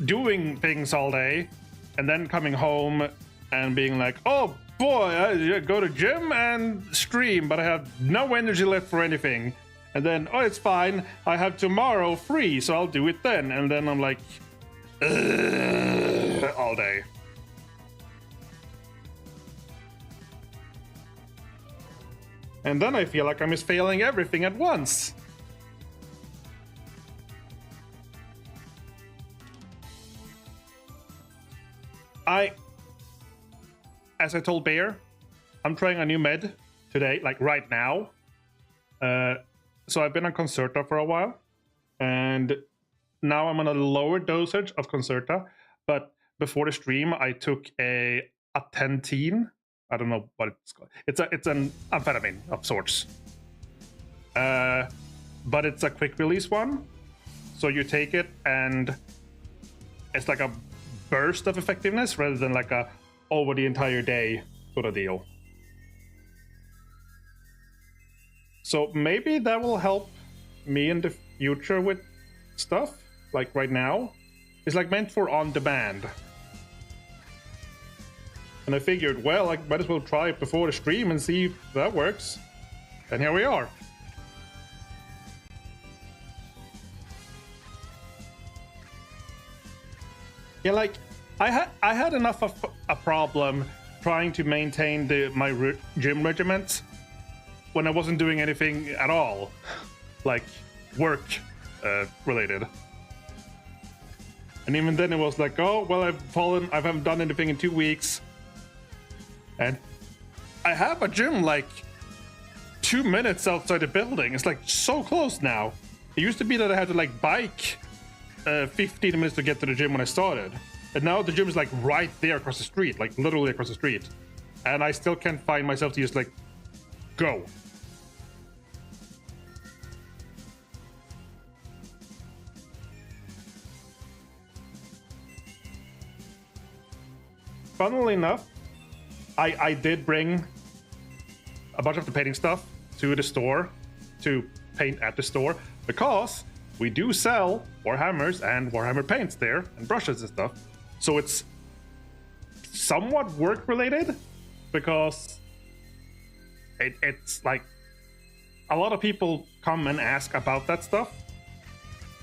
doing things all day and then coming home and being like, oh boy, I go to gym and stream, but I have no energy left for anything. And then, oh, it's fine, I have tomorrow free, so I'll do it then. And then I'm like, all day. And then I feel like I'm just failing everything at once. As I told Bear, I'm trying a new med today, like right now. So I've been on Concerta for a while, and now I'm on a lower dosage of Concerta, but before the stream, I took a Attenteen. I don't know what it's called. It's an amphetamine of sorts. But it's a quick release one. So you take it and it's like a burst of effectiveness rather than like a over the entire day sort of deal. So maybe that will help me in the future with stuff. Like right now, it's like meant for on demand. And I figured, well, I might as well try it before the stream and see if that works. And here we are. Yeah, like I had enough of a problem trying to maintain my gym regiment when I wasn't doing anything at all, like work related. And even then it was like, oh, well, I haven't done anything in 2 weeks. And I have a gym like 2 minutes outside the building. It's like so close now. It used to be that I had to like bike 15 minutes to get to the gym when I started. And now the gym is like right there across the street, like literally across the street. And I still can't find myself to just like go. Funnily enough, I did bring a bunch of the painting stuff to the store to paint at the store because we do sell Warhammers and Warhammer paints there and brushes and stuff. So it's somewhat work related because it's like a lot of people come and ask about that stuff.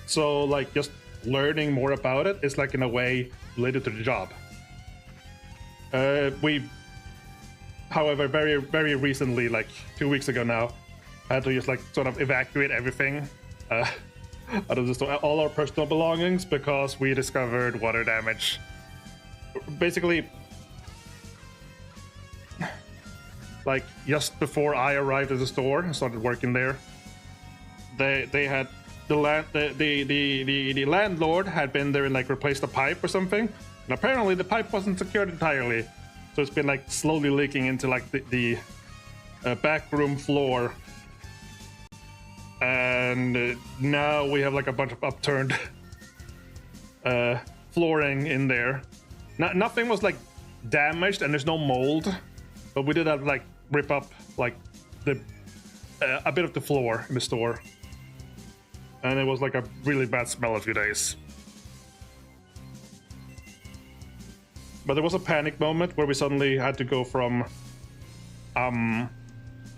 So like just learning more about it is like in a way related to the job. We, however, very, very recently, like 2 weeks ago now, had to just like sort of evacuate everything out of the store, all our personal belongings, because we discovered water damage. Basically, like just before I arrived at the store and started working there, they had the landlord had been there and like replaced the pipe or something. And apparently the pipe wasn't secured entirely, so it's been like slowly leaking into like the back room floor. And now we have like a bunch of upturned flooring in there. Nothing was like damaged and there's no mold, but we did have like rip up like a bit of the floor in the store. And it was like a really bad smell a few days. But there was a panic moment where we suddenly had to go from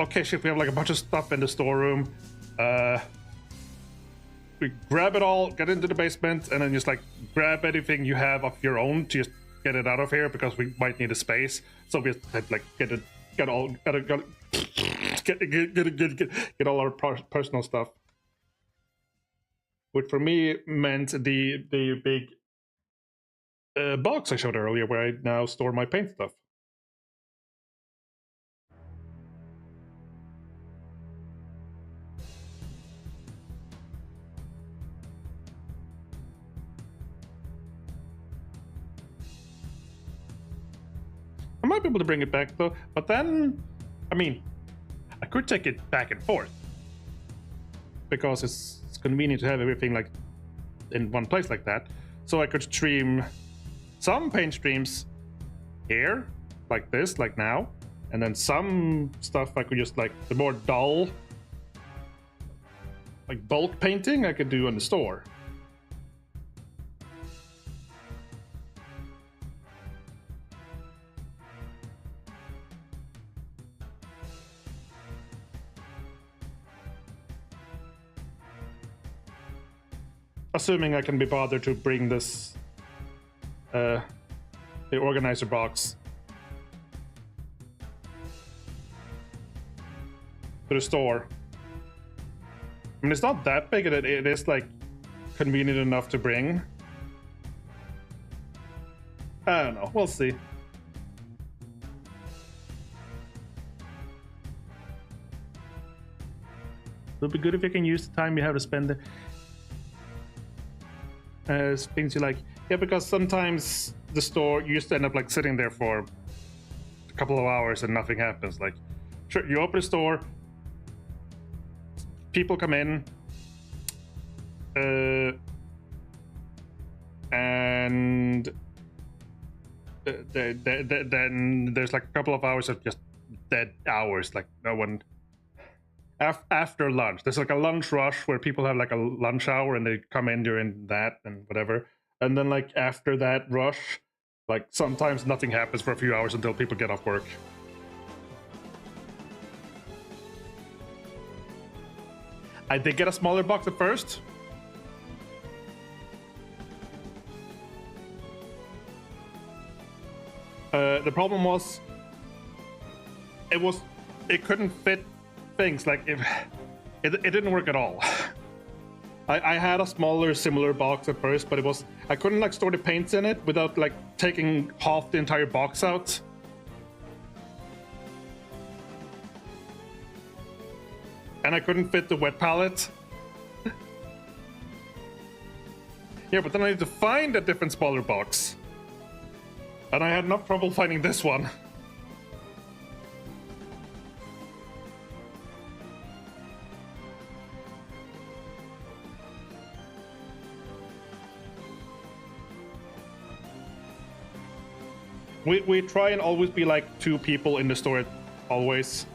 okay, shit, we have like a bunch of stuff in the storeroom. We grab it all, get into the basement, and then just like grab anything you have of your own to just get it out of here because we might need a space. So we have to like get all our personal stuff. Which for me meant the big box I showed earlier, where I now store my paint stuff. I might be able to bring it back though, but then, I mean, I could take it back and forth because it's convenient to have everything like in one place like that. So I could stream some paint streams here, like this, like now, and then some stuff I could just like the more dull, like bulk painting I could do in the store. Assuming I can be bothered to bring this, the organizer box to the store. I mean, it's not that big, it is like convenient enough to bring. I don't know, we'll see. It'll be good if you can use the time you have to spend it. Things you like, yeah, because sometimes the store you used to end up like sitting there for a couple of hours and nothing happens. Like, sure, you open the store, people come in, and then there's like a couple of hours of just dead hours. Like no one. After lunch, there's like a lunch rush where people have like a lunch hour and they come in during that and whatever. And then like after that rush, like sometimes nothing happens for a few hours until people get off work. I did get a smaller box at first. The problem was it couldn't fit things. Like if it didn't work at all. I had a smaller similar box at first, but I couldn't like store the paints in it without like taking half the entire box out. And I couldn't fit the wet palette. Yeah, but then I need to find a different smaller box. And I had enough trouble finding this one. We try and always be like 2 people in the store, always.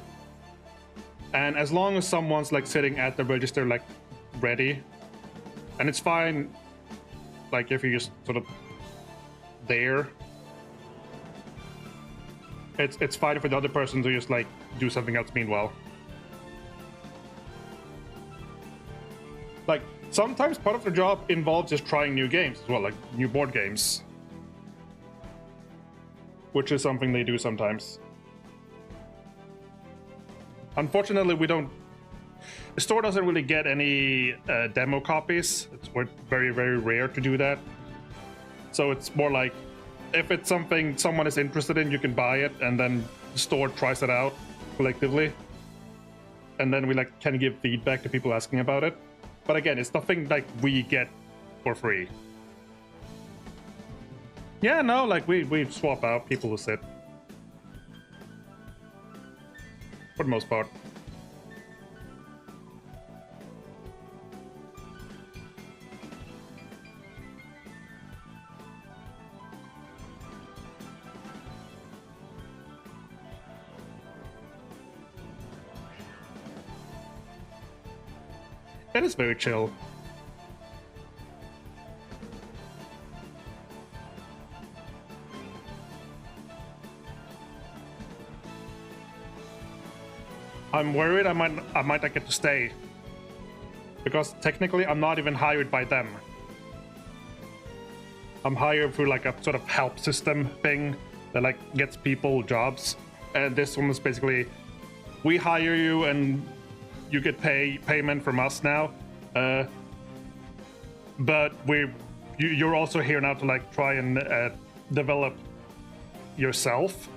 And as long as someone's like sitting at the register like ready, and it's fine like if you're just sort of there, it's fine for the other person to just like do something else meanwhile. Like sometimes part of the job involves just trying new games as well, like new board games. Which is something they do sometimes. Unfortunately, the store doesn't really get any demo copies. It's very, very rare to do that. So it's more like, if it's something someone is interested in, you can buy it, and then the store tries it out collectively. And then we like kind of give feedback to people asking about it. But again, it's nothing like we get for free. Yeah, no, like we swap out people who sit. For the most part. That is very chill. I'm worried I might not get to stay. Because technically I'm not even hired by them. I'm hired through like a sort of help system thing that like gets people jobs. And this one is basically, we hire you and you get payment from us now. But you're also here now to like try and develop yourself.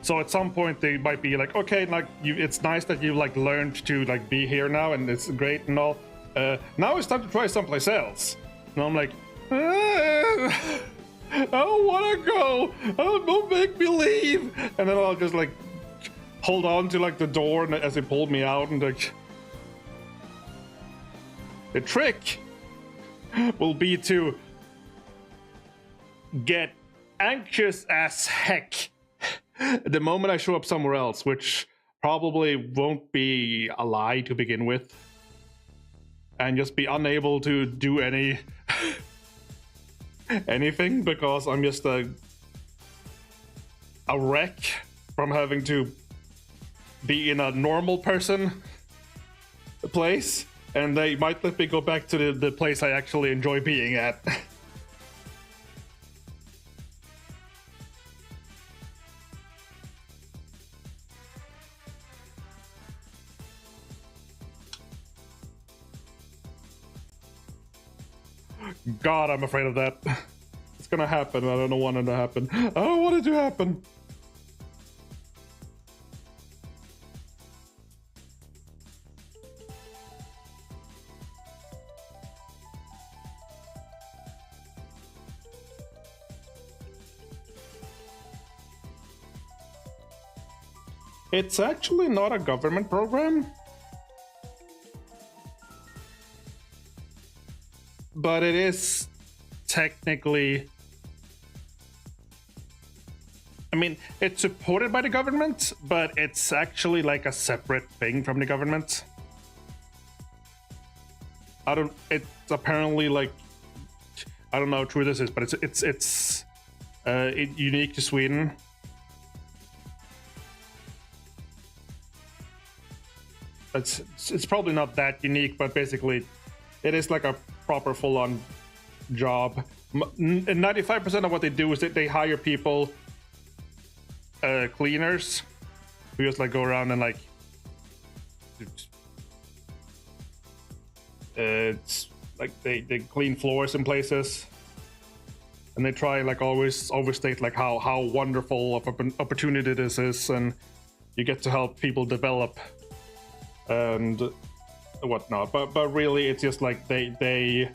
So at some point they might be like, okay, like it's nice that you like learned to like be here now, and it's great and all. Now it's time to try someplace else. And I'm like, I don't want to go. Oh, don't make me leave. And then I'll just like hold on to like the door and as they pulled me out, and like the trick will be to get anxious as heck the moment I show up somewhere else, which probably won't be a lie to begin with, and just be unable to do anything because I'm just a wreck from having to be in a normal person place, and they might let me go back to the place I actually enjoy being at. God, I'm afraid of that. It's gonna happen. I don't want it to happen. I don't want it to happen. It's actually not a government program. But it is technically, I mean, it's supported by the government, but it's actually like a separate thing from the government. It's apparently like, I don't know how true this is, but it's unique to Sweden. It's probably not that unique, but basically it is like a proper full-on job. 95% of what they do is that they hire people, cleaners, who just like go around and like it's like they clean floors in places, and they try and like always overstate like how wonderful of an opportunity this is, and you get to help people develop and whatnot, but really it's just like they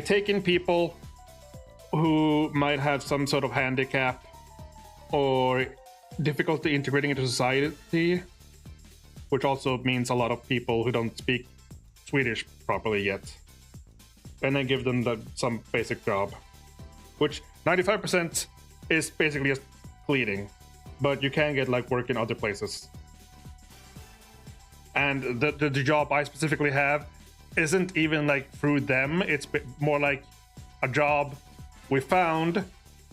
take in people who might have some sort of handicap or difficulty integrating into society, which also means a lot of people who don't speak Swedish properly yet, and then give them some basic job, which 95% is basically just cleaning, but you can get like work in other places. And the job I specifically have isn't even like through them. It's more like a job we found,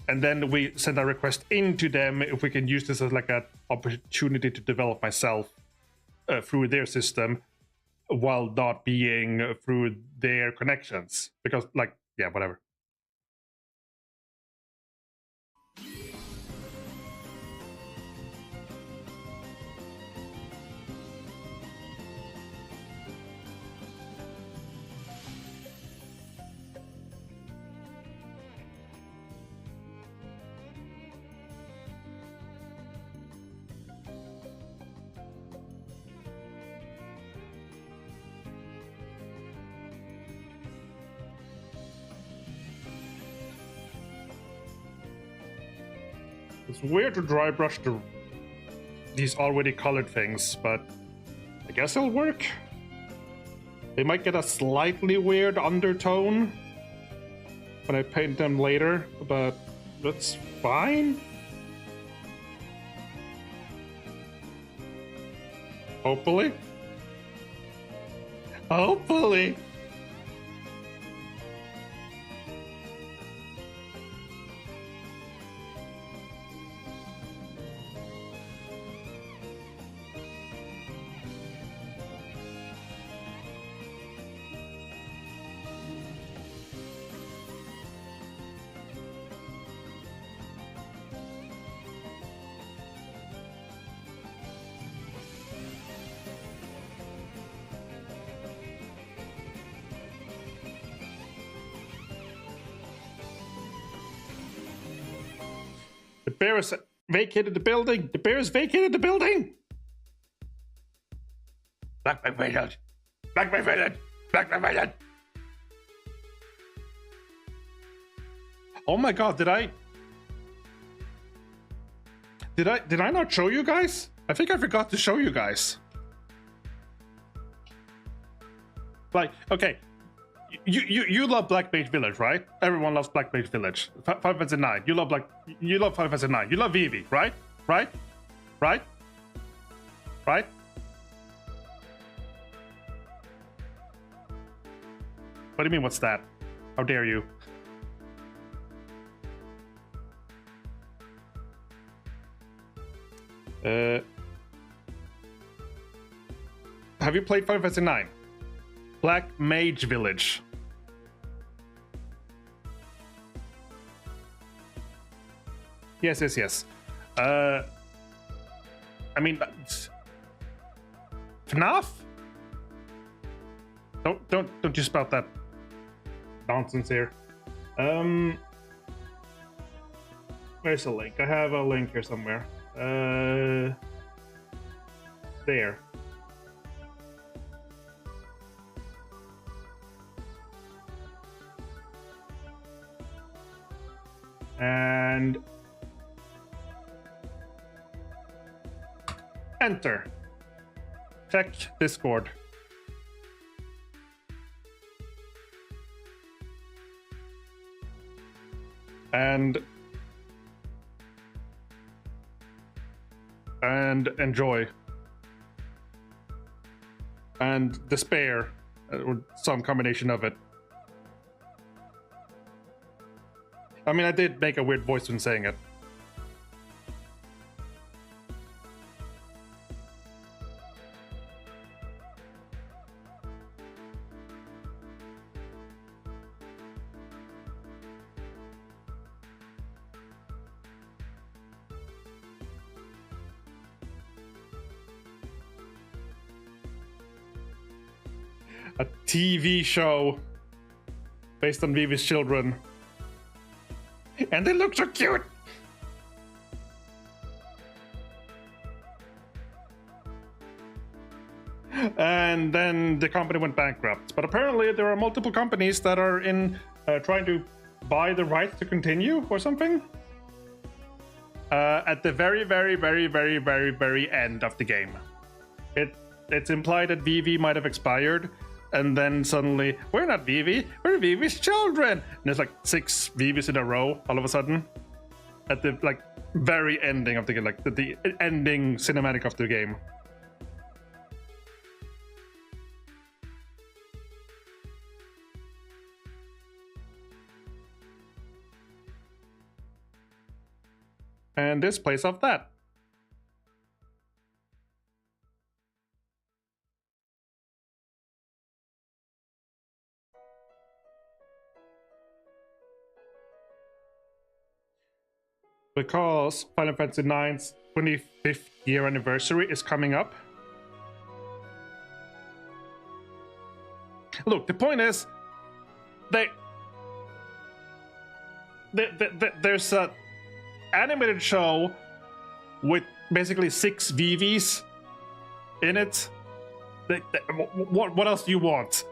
and then we send a request into them if we can use this as like an opportunity to develop myself through their system, while not being through their connections. Because like, yeah, whatever. It's weird to dry brush these already colored things, but I guess it'll work. They might get a slightly weird undertone when I paint them later, but that's fine. Hopefully. Hopefully. The bear has vacated the building. The bear has vacated the building. Blackback Village. Blackback Village. Blackback Village. Oh my god, did I not show you guys? I think I forgot to show you guys. Like, okay, you love Black Mage Village, right? Everyone loves Black Mage Village. Final Fantasy 9. You love Final Fantasy 9. You love Vivi, right? Right? Right? Right? What do you mean? What's that? How dare you? Have you played Final Fantasy 9? Black Mage Village. Yes. I mean, FNAF? Don't you spout that nonsense here. Where's the link? I have a link here somewhere. There. And enter. Check Discord. And enjoy. And despair, or some combination of it. I mean, I did make a weird voice when saying it. A TV show based on Vivi's children. And they look so cute! And then the company went bankrupt. But apparently there are multiple companies that are in trying to buy the rights to continue or something. At the very end of the game. It's implied that Vivi might have expired. And then suddenly, we're not Vivi, we're Vivi's children. And there's like 6 Vivis in a row all of a sudden. At the like very ending of the game, like the ending cinematic of the game. And this plays off that. Because Final Fantasy IX's 25th year anniversary is coming up. Look, the point is, there's a animated show with basically 6 VVs in it. What else do you want?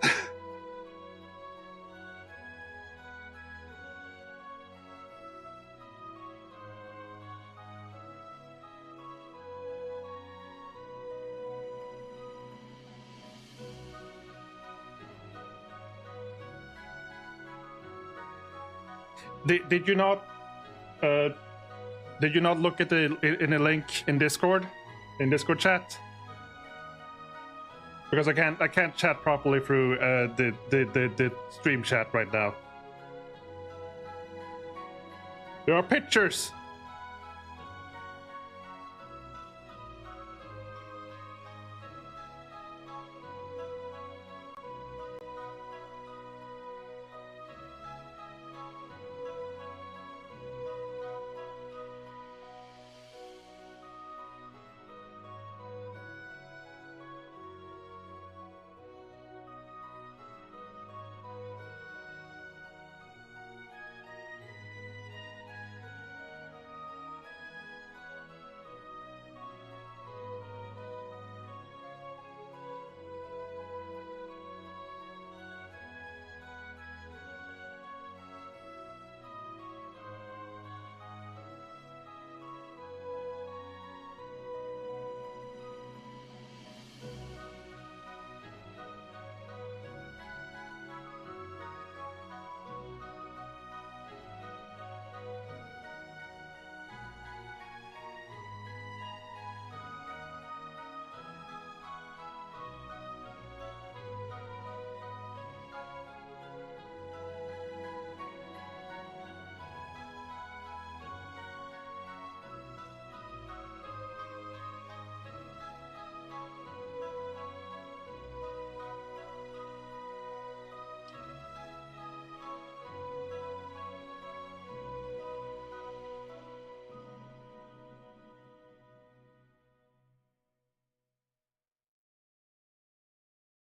Did you not look at in a link in Discord chat? Because I can't chat properly through the stream chat right now. There are pictures.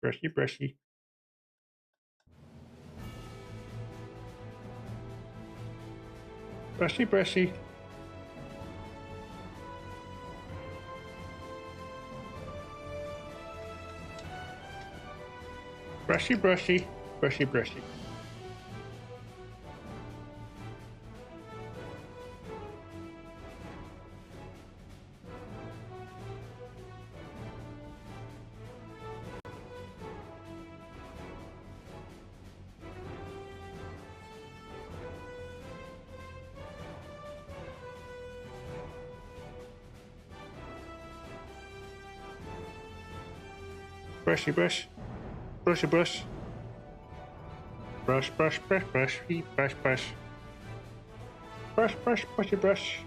Brushy, brushy. Brushy, brushy. Brushy, brushy. Brushy, brushy. Brushy, brush. Brushy, brush. Brush, brush, brush, brush, brush, brush. Brush, brush, brushy, brush.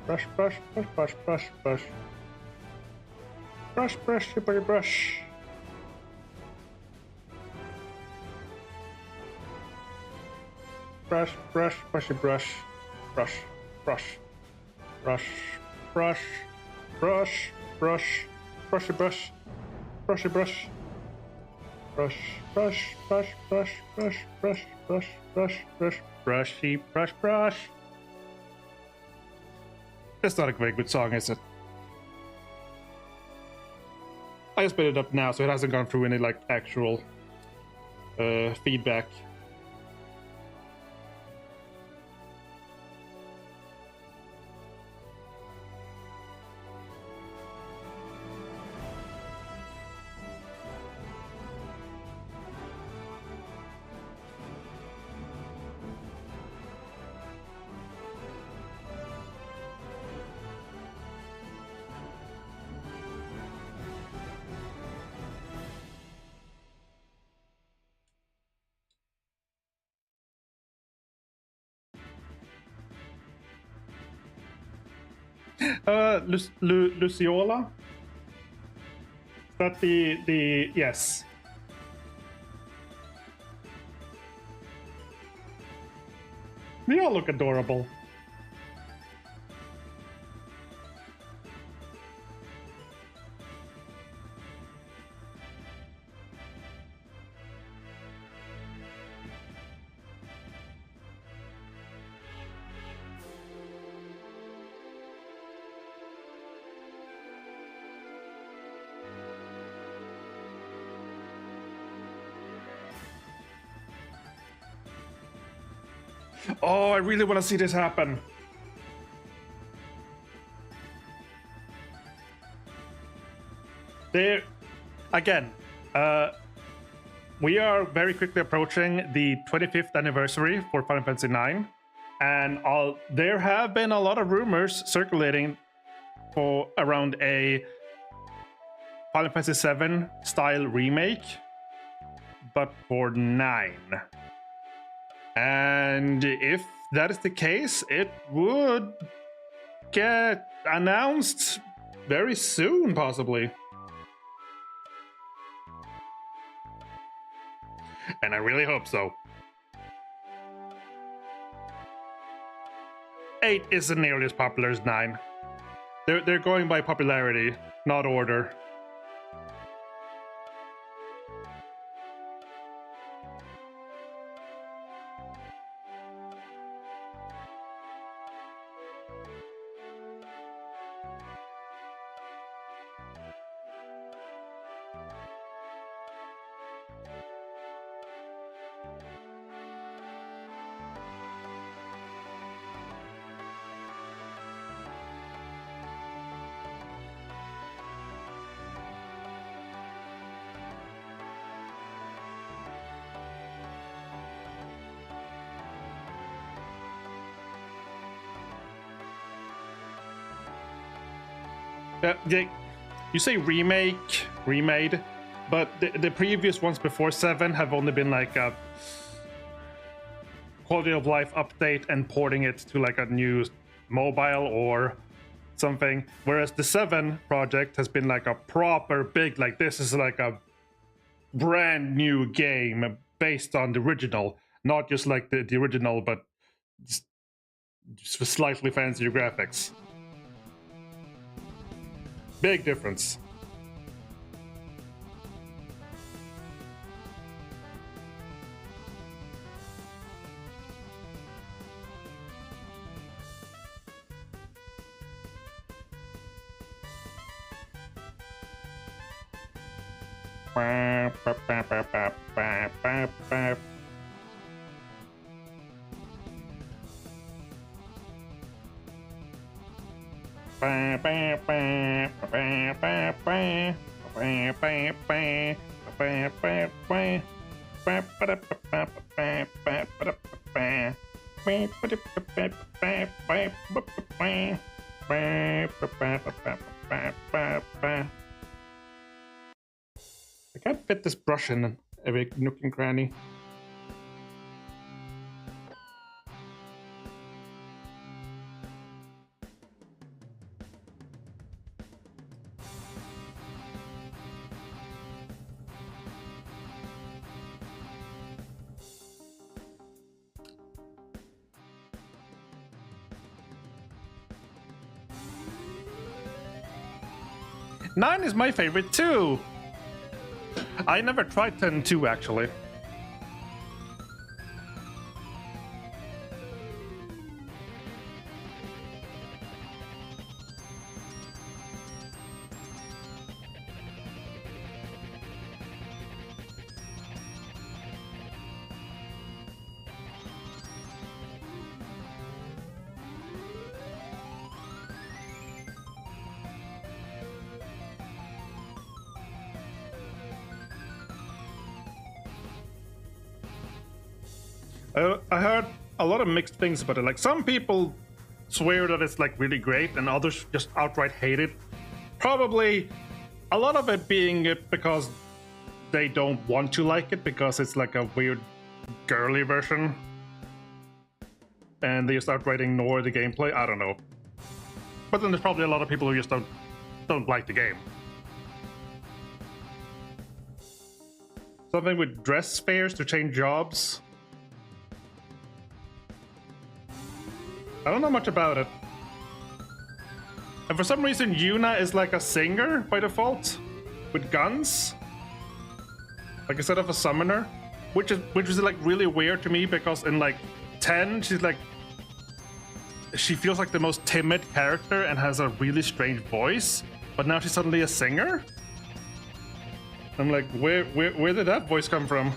Brush, brush, brush, brush, brush, brush. Brush, brush, brushy, brush. Brush, brush, brushy, brush. Brush, brush. Brush, brush, brush, brush. Brushy, brush. Brushy, brush. Brush, brush, brush, brush, brush, brush, brush, brush, brush, brushy, brush, brush. It's not a very good song, is it? I just put it up now, so it hasn't gone through any like actual feedback. Luciola? Is that the yes. They all look adorable. Oh, I really want to see this happen. There, again, we are very quickly approaching the 25th anniversary for Final Fantasy IX, and there have been a lot of rumors circulating for around a Final Fantasy VII style remake, but for 9. And if that is the case, it would get announced very soon, possibly. And I really hope so. 8 isn't nearly as popular as 9. They're going by popularity, not order. You say remade, but the previous ones before 7 have only been like a quality of life update and porting it to like a new mobile or something, whereas the 7 project has been like a proper big, like this is like a brand new game based on the original, not just like the original, but just with slightly fancier graphics. Big difference. I can't fit this brush in every nook and cranny. Nine is my favorite too. I never tried 10-2 actually. I heard a lot of mixed things about it. Like some people swear that it's like really great, and others just outright hate it. Probably a lot of it being it because they don't want to like it because it's like a weird girly version, and they just outright ignore the gameplay. I don't know, but then there's probably a lot of people who just don't like the game. Something with dress fairs to change jobs. I don't know much about it. And for some reason, Yuna is like a singer by default, with guns, like instead of a summoner, which is like really weird to me because in like 10, she feels like the most timid character and has a really strange voice, but now she's suddenly a singer. I'm like, where did that voice come from?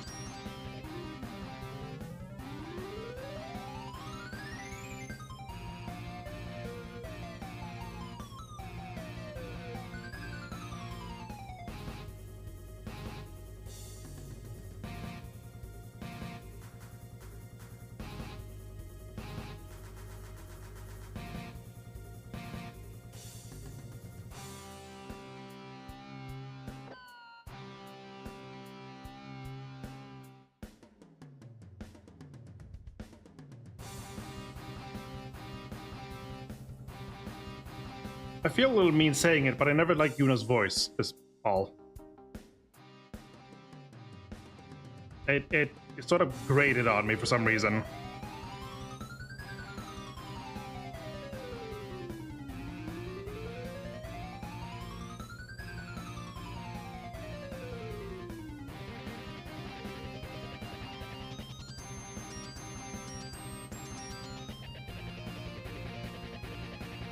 I feel a little mean saying it, but I never liked Yuna's voice, is all. It sort of grated on me for some reason.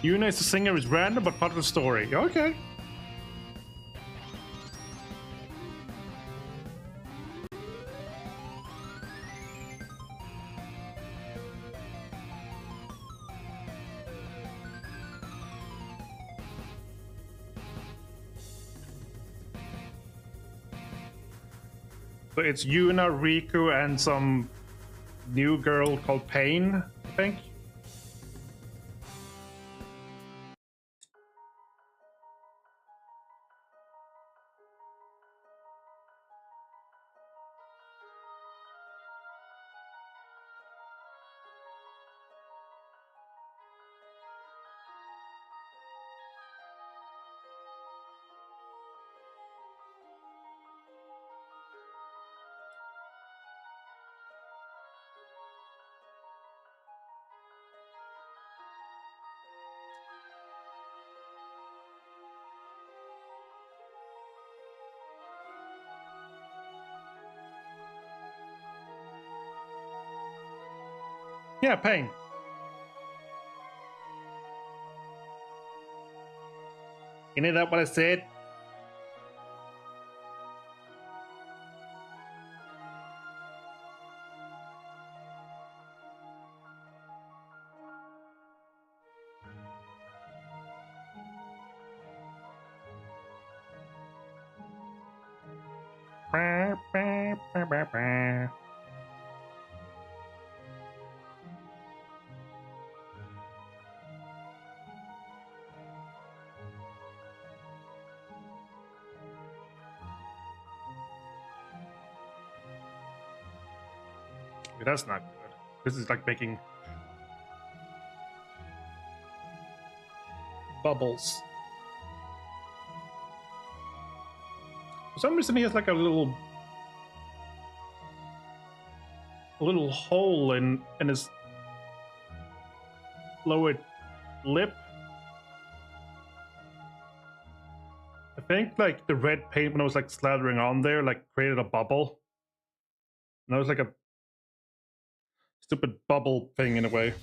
Yuna is a singer is random but part of the story. Okay. So it's Yuna, Riku, and some new girl called Pain, I think. Yeah, Pain. Isn't that what I said? That's not good. This is like making bubbles. For some reason, he has like a little hole in his lower lip. I think like the red paint when I was like slathering on there like created a bubble. And that was like a stupid bubble thing in a way.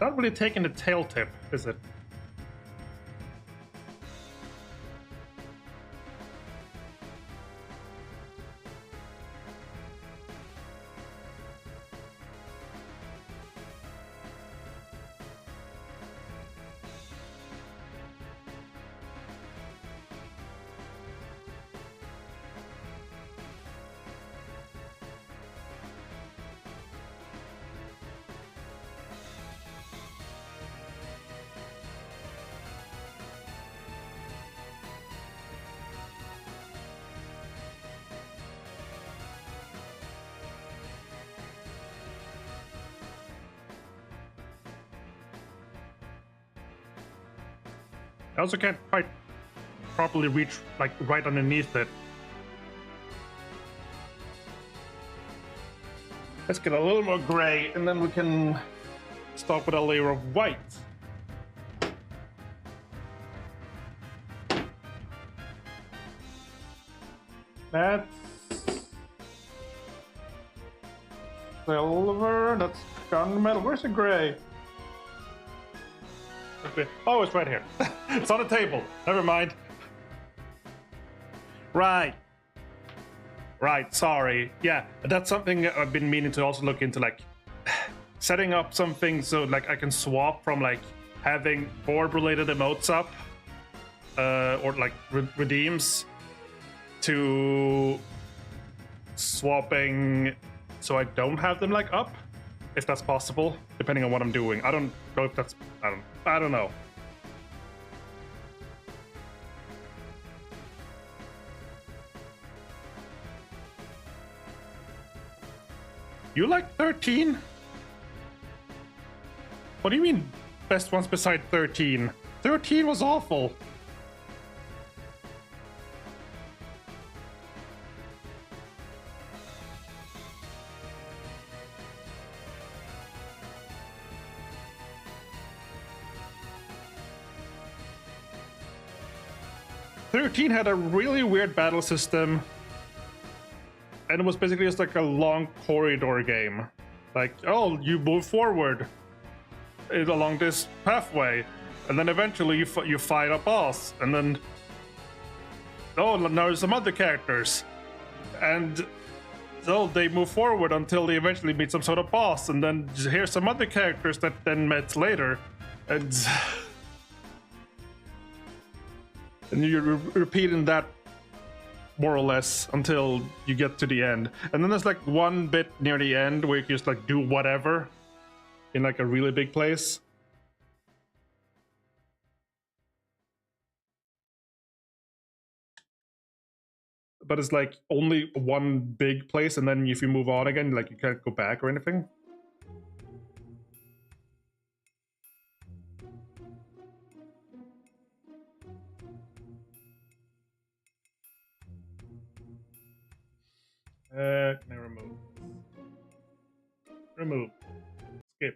Not really taking the tail tip, is it? I also can't quite properly reach like right underneath it. Let's get a little more gray and then we can start with a layer of white. That's silver, that's gunmetal. Where's the gray? Oh, it's right here. It's on the table. Never mind. Right. Right, sorry. Yeah, that's something I've been meaning to also look into, like setting up something so like I can swap from like having board related emotes up or like redeems to swapping so I don't have them like up, if that's possible, depending on what I'm doing. I don't know if that's I don't know. You like 13? What do you mean best ones beside 13? 13 was awful. '13 had a really weird battle system, and it was basically just like a long corridor game. Like, oh, you move forward along this pathway, and then eventually you fight a boss, and then oh, now there's some other characters, and so they move forward until they eventually meet some sort of boss, and then here's some other characters that then met later, and you're repeating that more or less until you get to the end. And then there's like one bit near the end where you can just like do whatever in like a really big place. But it's like only one big place, and then if you move on again, like you can't go back or anything. Can I remove? Remove. Skip.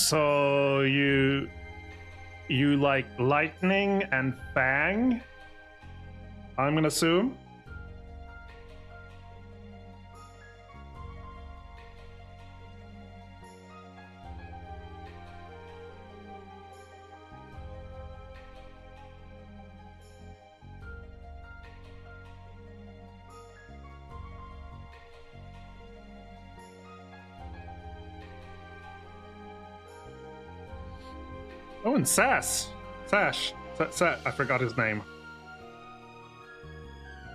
So you like lightning and fang? I'm gonna assume. Oh, and Sash. I forgot his name.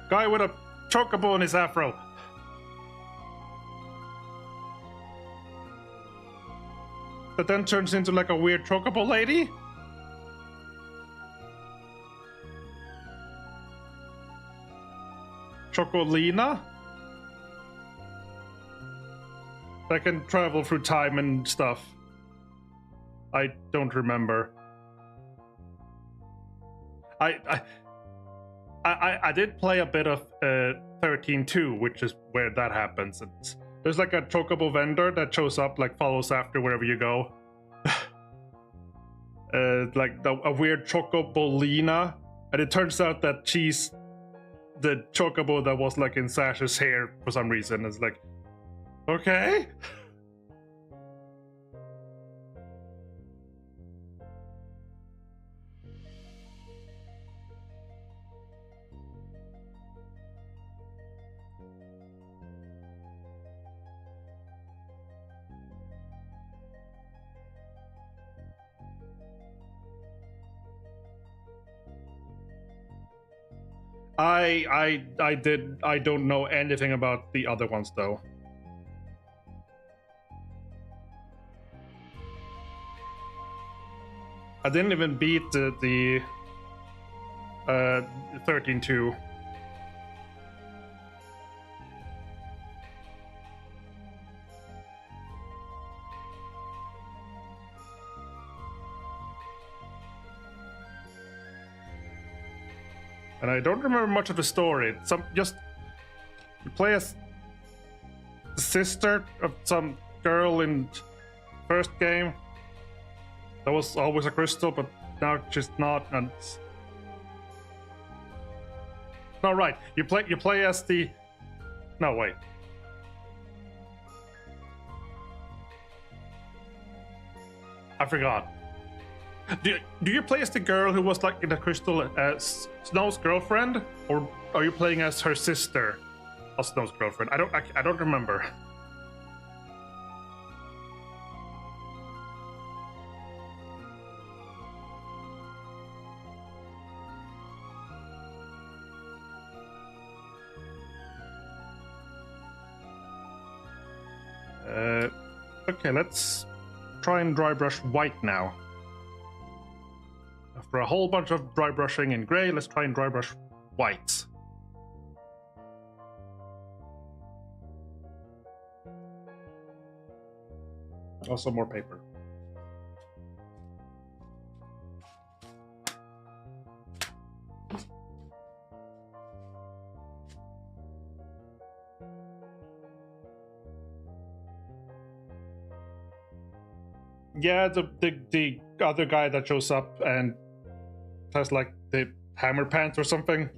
Guy with a chocobo in his afro. That then turns into like a weird chocobo lady. Chocolina. That can travel through time and stuff. I don't remember. I did play a bit of 13-2, which is where that happens. There's like a chocobo vendor that shows up, like follows after wherever you go. Like a weird chocobolina, and it turns out that she's the chocobo that was like in Sash's hair for some reason. It's like, okay. I don't know anything about the other ones though. I didn't even beat the 13-2. And I don't remember much of the story. You play as the sister of some girl in first game. That was always a crystal, but now she's not. And no, right. You play as the. No, wait. I forgot. Do you play as the girl who was like in the crystal as Snow's girlfriend, or are you playing as her sister, or Snow's girlfriend? I don't remember. Okay, let's try and dry brush white now. After a whole bunch of dry brushing in gray, let's try and dry brush white. Also more paper. Yeah, the other guy that shows up and has like the hammer pants or something.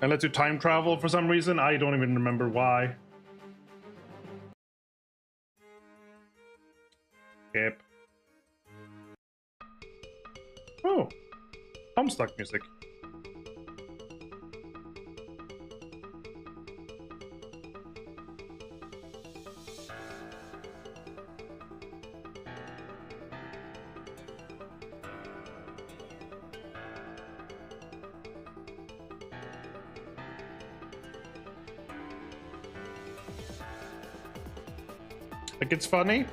And lets you time travel for some reason. I don't even remember why. Yep. Oh, Homestuck music. Like, it's funny.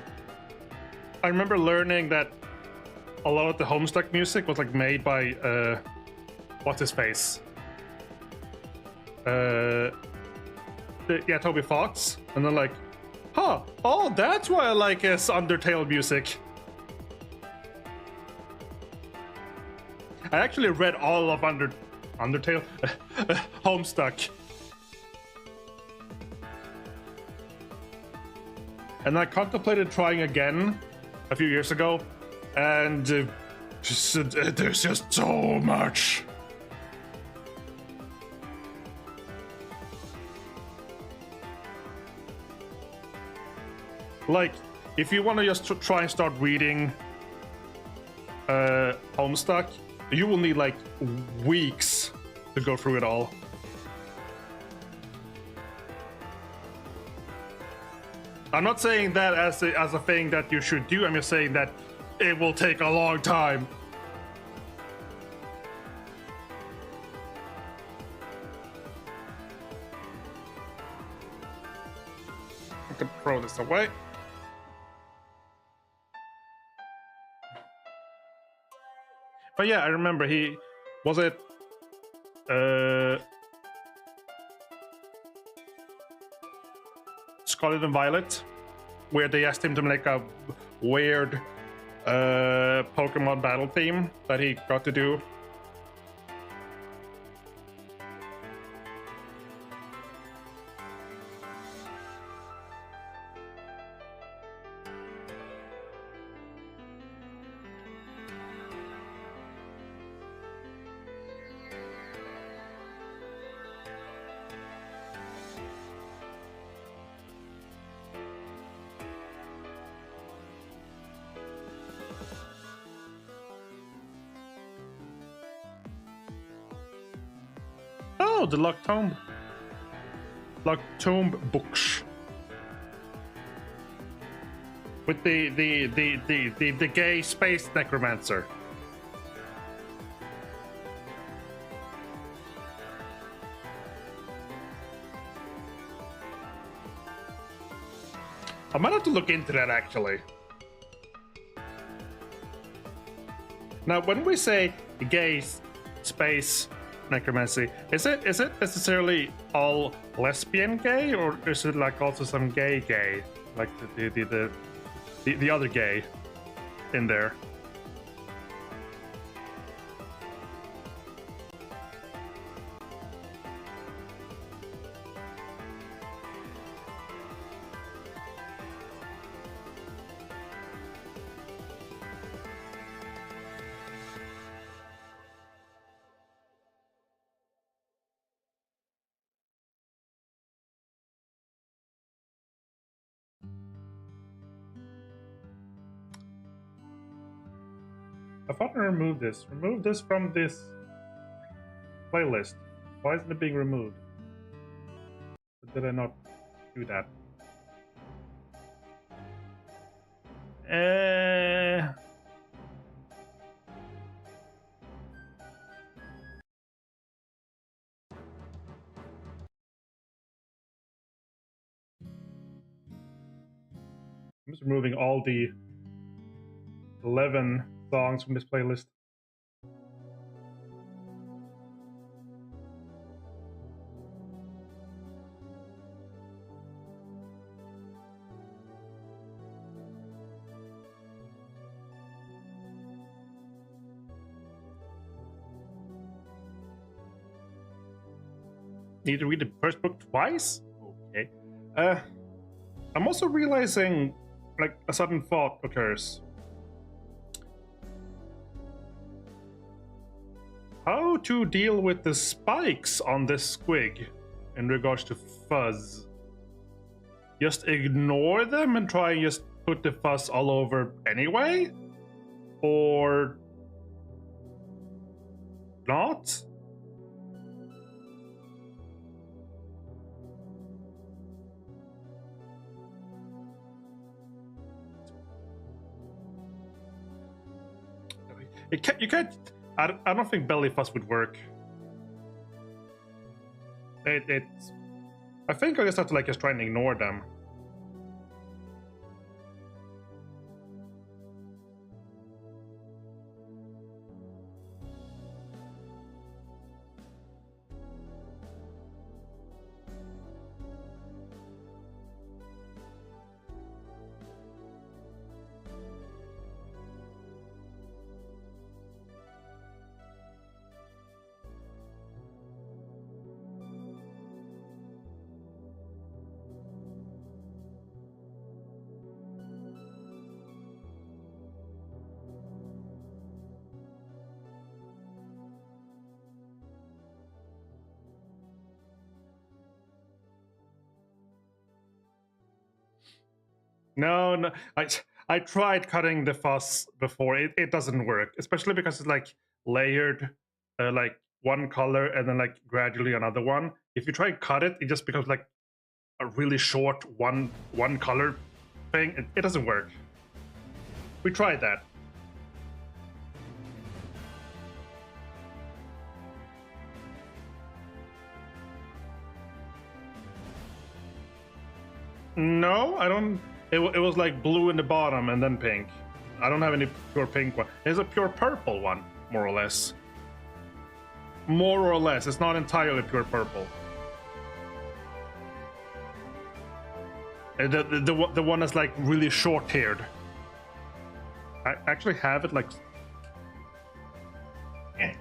I remember learning that a lot of the Homestuck music was like made by what's his face? Yeah, Toby Fox. And then like, huh, oh, that's why I like his Undertale music. I actually read all of Undertale. Homestuck. And I contemplated trying again a few years ago, and there's just so much. Like, if you want to just try and start reading Homestuck, you will need like weeks to go through it all. I'm not saying that as a thing that you should do. I'm just saying that it will take a long time. I can throw this away. But yeah, I remember he was it Scarlet and Violet, where they asked him to make a weird Pokemon battle theme that he got to do. Oh, the Locked Tomb books with the gay space necromancer. I might have to look into that actually. Now, when we say gay space necromancy, is it necessarily all lesbian gay, or is it like also some gay, like the other gay in there? I thought I removed this. Remove this from this playlist. Why isn't it being removed? Did I not do that? I'm just removing all the 11 songs from this playlist. Need to read the first book twice? Okay. I'm also realizing, like, a sudden thought occurs. How to deal with the spikes on this squig in regards to fuzz? Just ignore them and try and just put the fuzz all over anyway? Or not? You can't. I don't think belly fuzz would work. I think I just have to just try and ignore them. No, no. I tried cutting the fuss before. It doesn't work, especially because it's like layered, like one color and then like gradually another one. If you try and cut it, it just becomes like a really short one color thing. It doesn't work. We tried that. No, I don't. It was like blue in the bottom and then pink. I don't have any pure pink one. There's a pure purple one, more or less. More or less. It's not entirely pure purple. The one that's like really short-haired. I actually have it like... I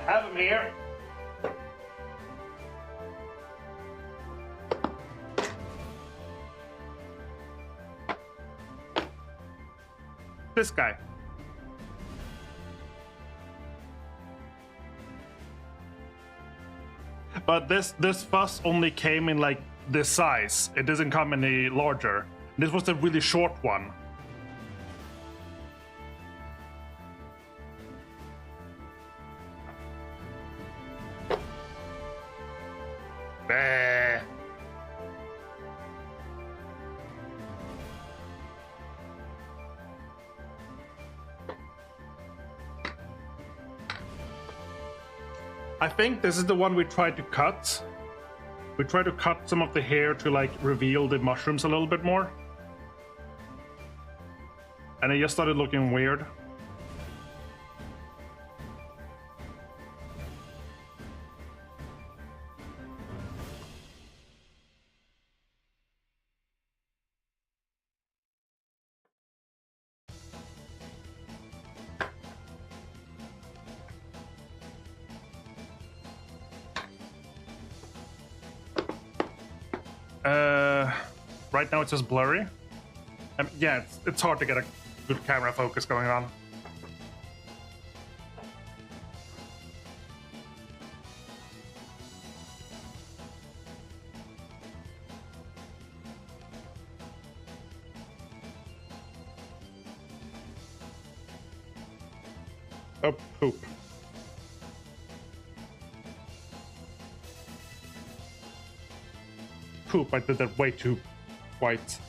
have him here. This guy. But this fuss only came in like this size. It doesn't come any larger. This was a really short one. Bah. I think this is the one we tried to cut. We tried to cut some of the hair to like reveal the mushrooms a little bit more. And it just started looking weird. Right now it's just blurry. Yeah, it's hard to get a good camera focus going on. Oh, poop. Poop, I did that way too white.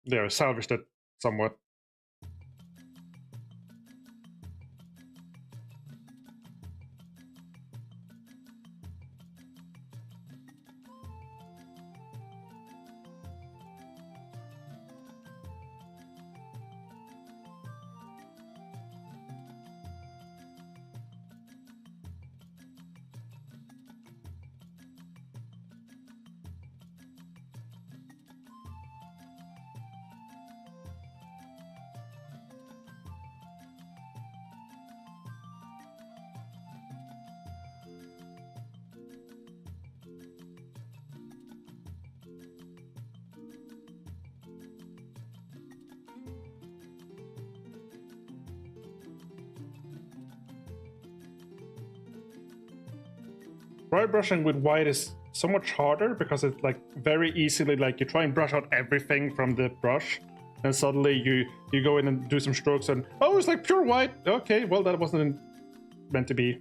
There, I salvaged it somewhat. Dry brushing with white is so much harder because it's like very easily like you try and brush out everything from the brush and suddenly you go in and do some strokes and oh, it's like pure white. Okay, well, that wasn't meant to be.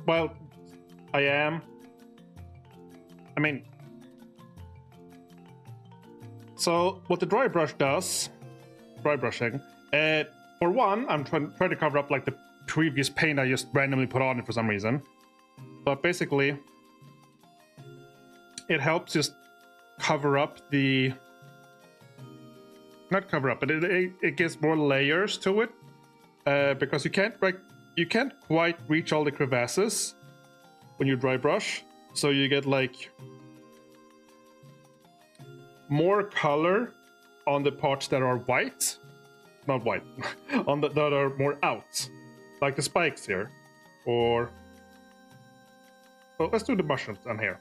Well, I am. I mean, So what the dry brush does, dry brushing, for one, I'm trying to cover up like the previous paint I just randomly put on it for some reason. But basically, it helps just cover up the, not cover up, but it gives more layers to it, because you can't quite reach all the crevasses when you dry brush, so you get like more color on the parts that are white, not white, on that are more out, like the spikes here, or so let's do the mushrooms down here.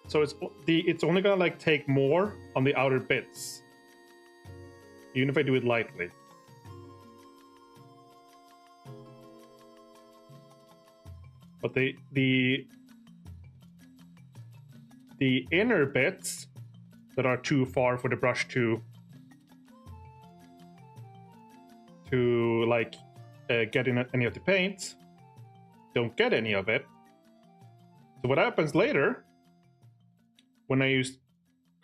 So it's only gonna like take more on the outer bits, even if I do it lightly. But the inner bits that are too far for the brush to like get in any of the paint don't get any of it. So what happens later, when I use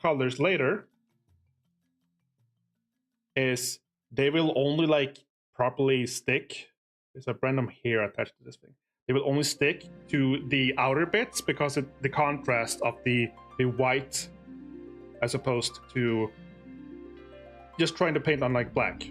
colors later, is they will only like properly stick. There's a random hair attached to this thing. They will only stick to the outer bits because the contrast of the white, as opposed to just trying to paint on like black.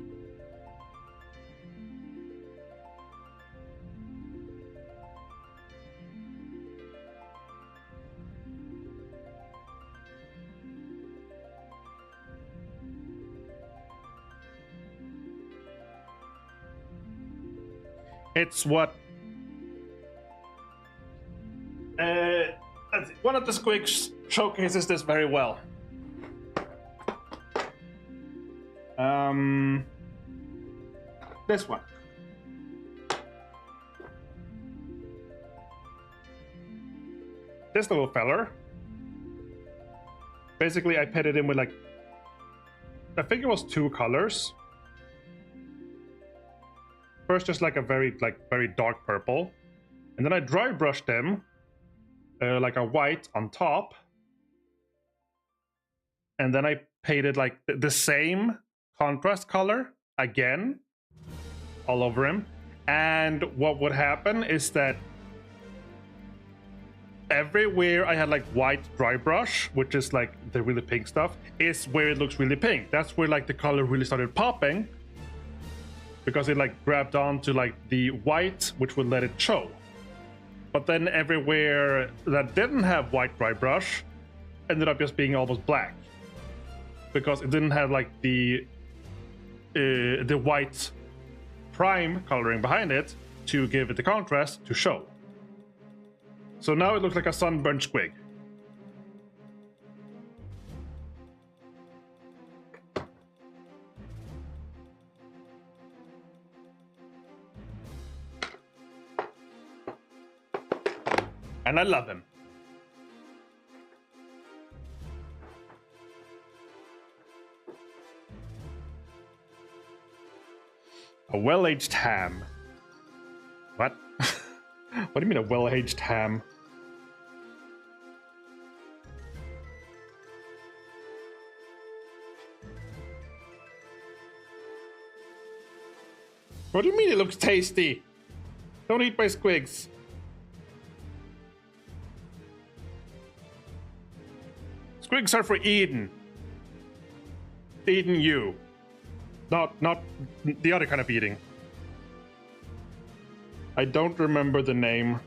It's what one of the squigs showcases this very well. This one. This little feller. Basically, I painted him with like, I think it was 2 colors. First, just like a very dark purple, and then I dry brushed them like a white on top, and then I painted like the same contrast color again all over him. And what would happen is that everywhere I had like white dry brush, which is like the really pink stuff, is where it looks really pink. That's where like the color really started popping, because it like grabbed onto like the white, which would let it show. But then everywhere that didn't have white dry brush ended up just being almost black, because it didn't have like the white prime coloring behind it to give it the contrast to show. So now it looks like a sunburned squig. And I love him. A well-aged ham. What? What do you mean a well-aged ham? What do you mean it looks tasty? Don't eat my squigs. Squigs are for eating. Eating you. Not the other kind of eating. I don't remember the name.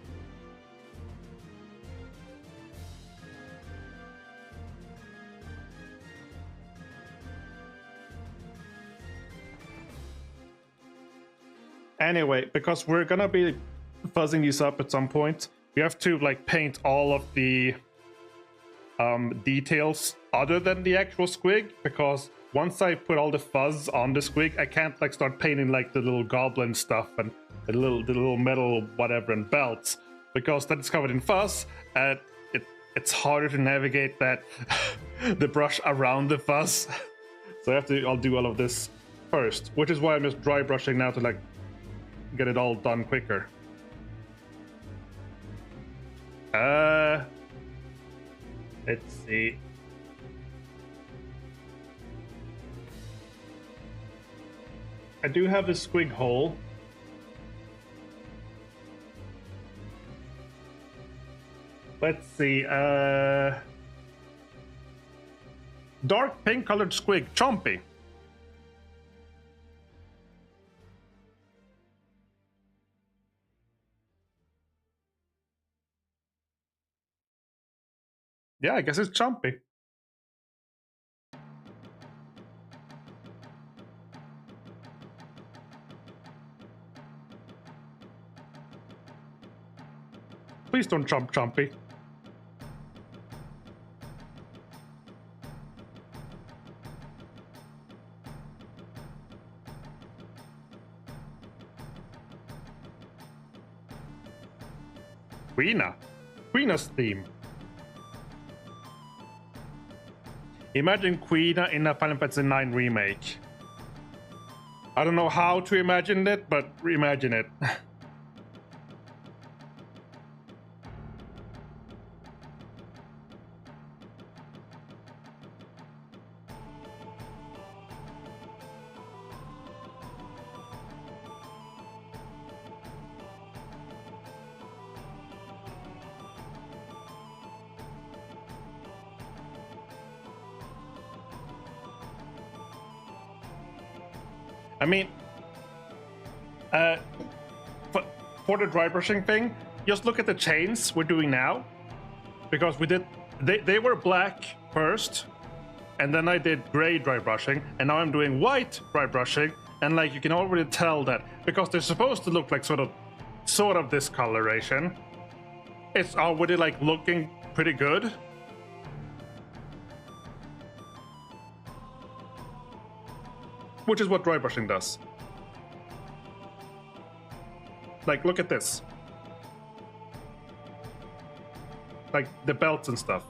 Anyway, because we're gonna be fuzzing these up at some point, we have to like paint all of the details other than the actual squig, because once I put all the fuzz on the squig, I can't like start painting like the little goblin stuff and the little metal whatever and belts, because that's covered in fuzz, and it's harder to navigate that the brush around the fuzz. So I'll do all of this first, which is why I'm just dry brushing now to like get it all done quicker. Let's see. I do have the squig hole. Let's see. Dark pink colored squig, Chompy. Yeah, I guess it's Chompy. Please don't chomp Chompy. Queena's theme. Imagine Queena in a Final Fantasy IX remake. I don't know how to imagine it, but imagine it. I mean, for the dry brushing thing, just look at the chains we're doing now, because we did they were black first, and then I did gray dry brushing, and now I'm doing white dry brushing, and like you can already tell that because they're supposed to look like sort of discoloration. It's already like looking pretty good. Which is what dry brushing does. Like, look at this. Like, the belts and stuff.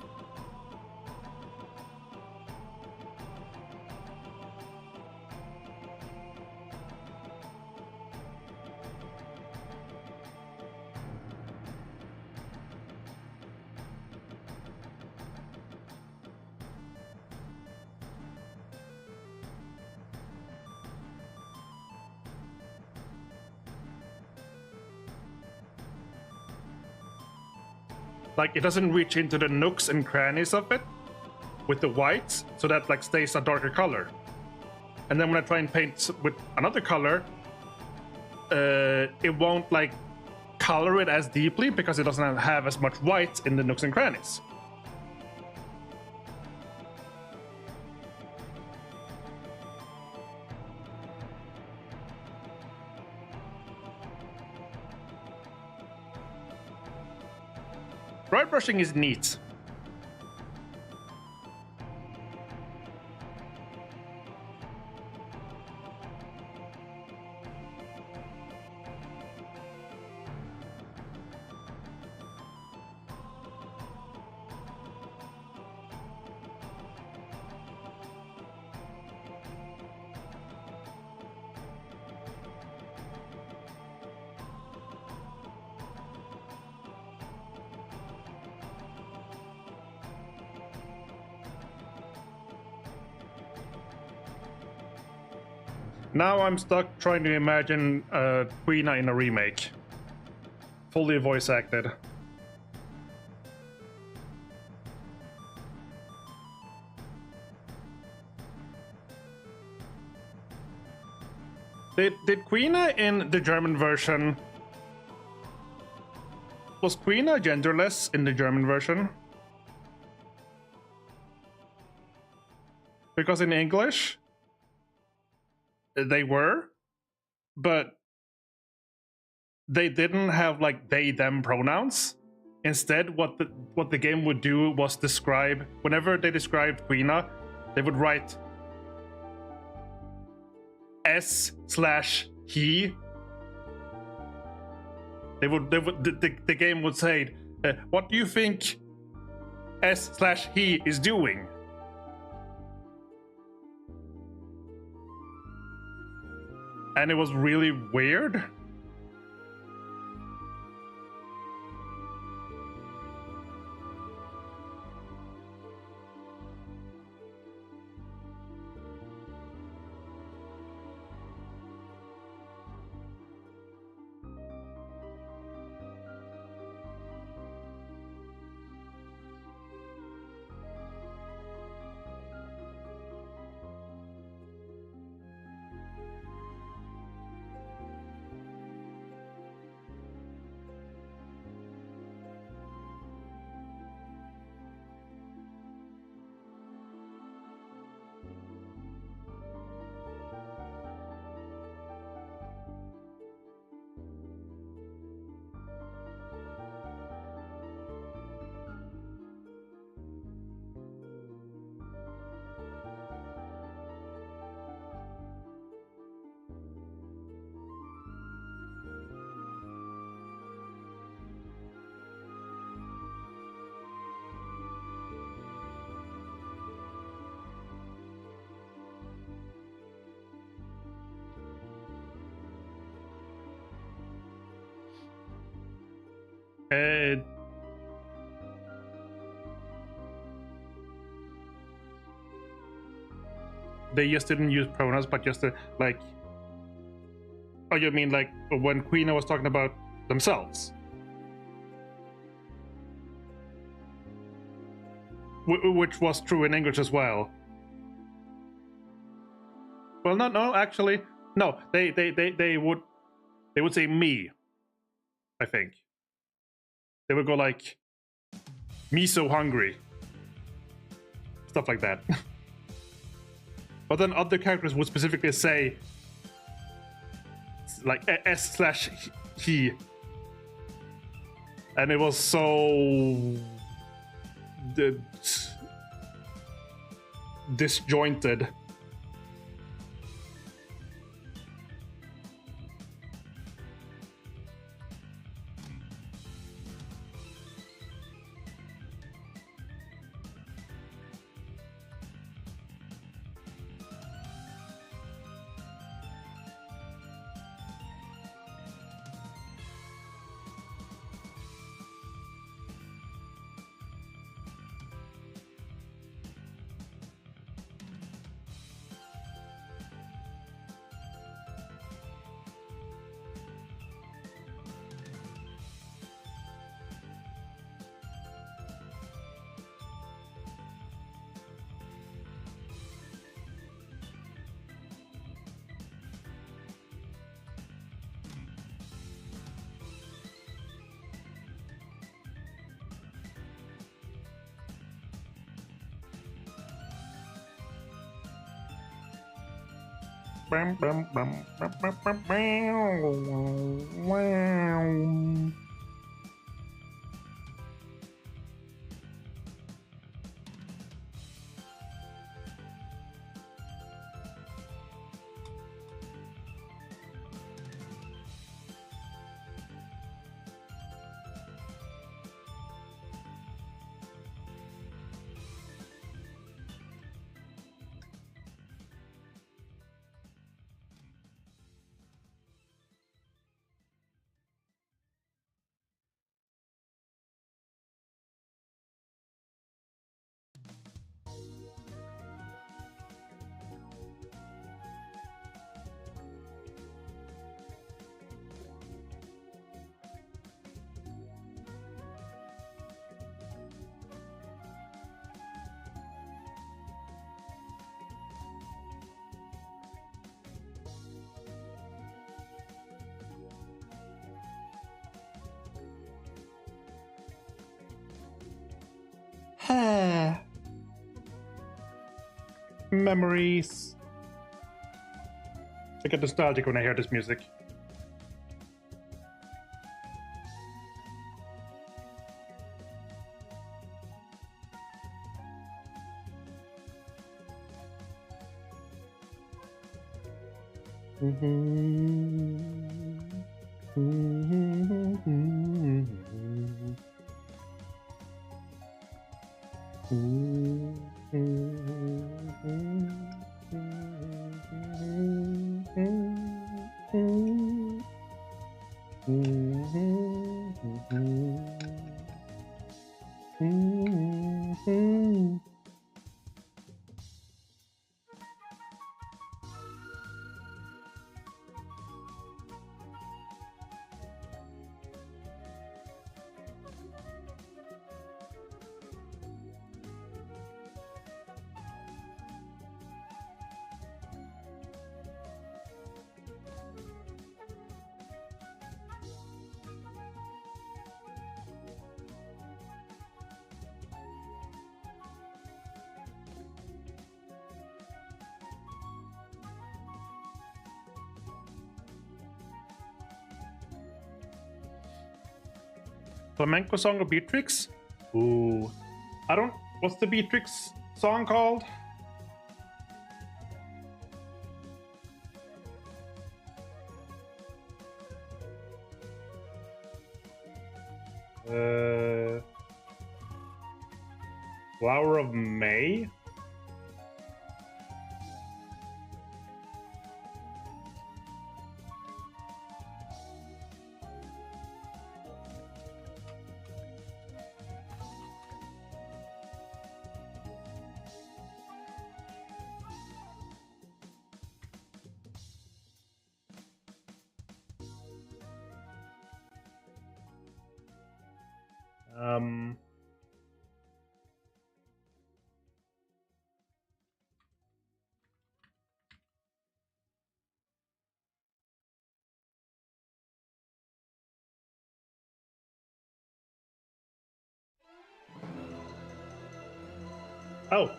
Like, it doesn't reach into the nooks and crannies of it with the whites, so that like stays a darker color. And then when I try and paint with another color, it won't like color it as deeply because it doesn't have as much white in the nooks and crannies. Dry brushing is neat. Now I'm stuck trying to imagine Queena in a remake. Fully voice acted. Did Queena in the German version... Was Queena genderless in the German version? Because in English... they were, but they didn't have like they them pronouns. Instead, what the game would do was describe, whenever they described Queena, they would write S/he. The game would say, what do you think S/he is doing? And it was really weird. Uh, they just didn't use pronouns, but just like. Oh, you mean like when Queen was talking about themselves? Which was true in English as well. Well, no, actually, no. They would say me. I think they would go like, "Me so hungry," stuff like that. But then other characters would specifically say like S/he, and it was so disjointed. Memories. I get nostalgic when I hear this music. Flamenco song of Beatrix? Ooh. I don't. What's the Beatrix song called? Flower of May? Um, oh.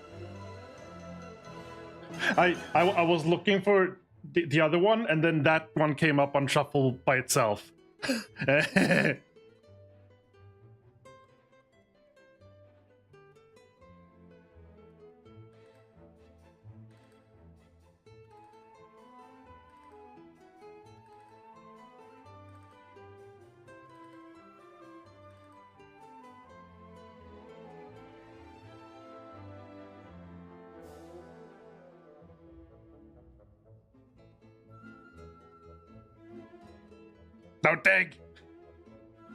I was looking for the other one, and then that one came up on shuffle by itself. Now dig!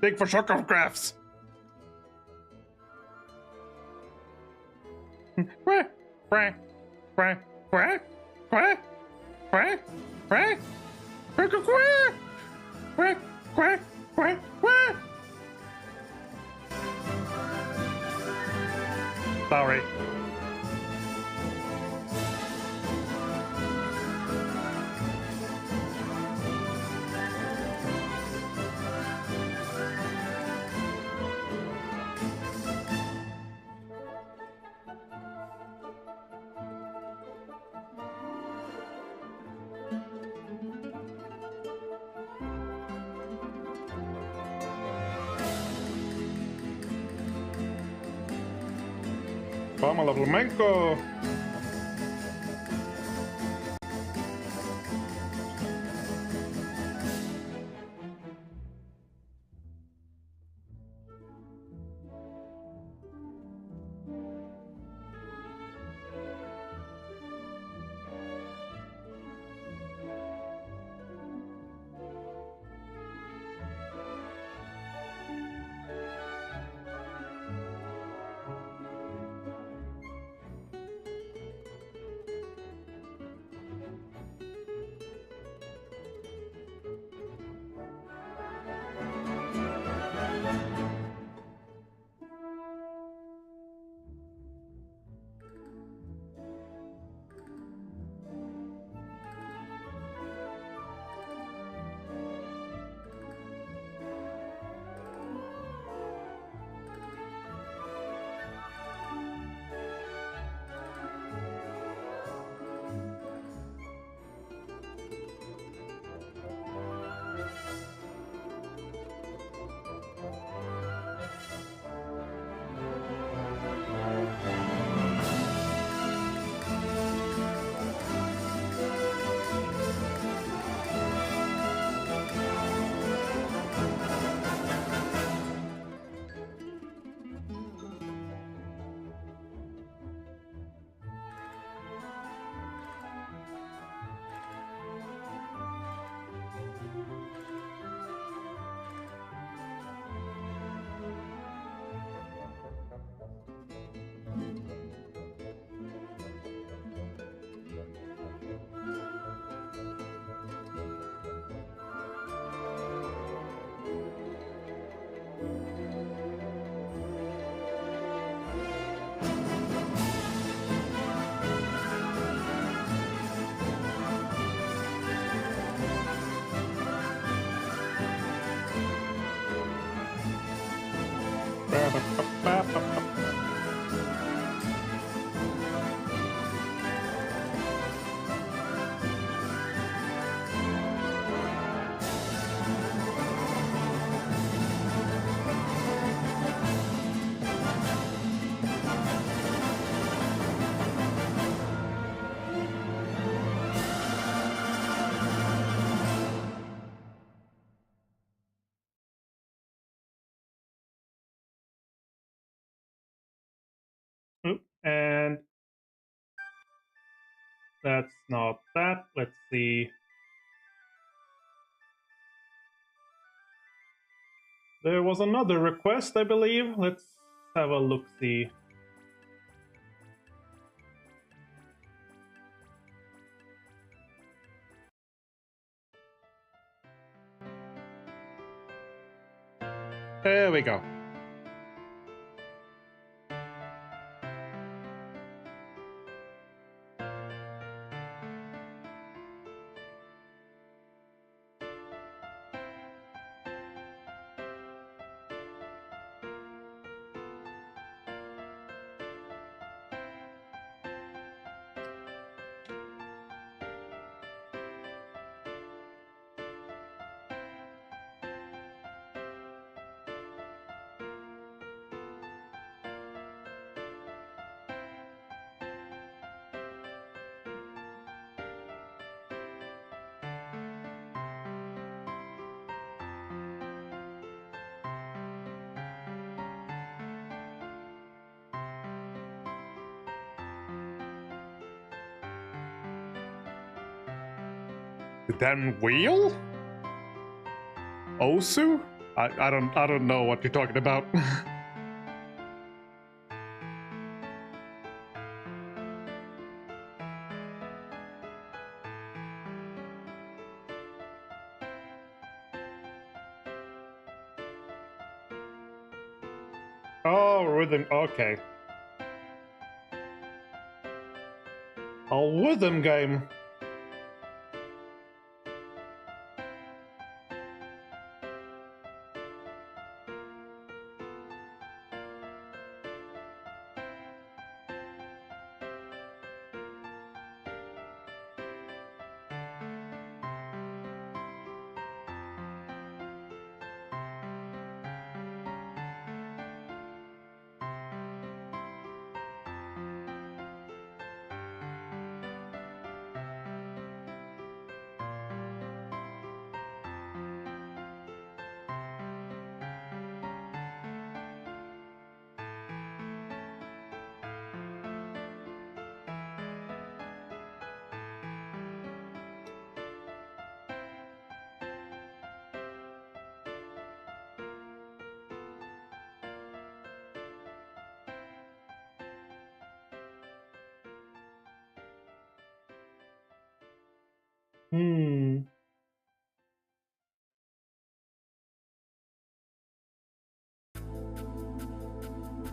Dig for shokographs! Quack, quack, quack, quack, quack, quack, quack, quack, quack, quack, quack, quack. Sorry. Vamos a flamenco. And that's not that. Let's see. There was another request, I believe. Let's have a look-see. There we go. Then wheel? Osu? I don't know what you're talking about. Oh, rhythm. Okay. A rhythm game. Hmm.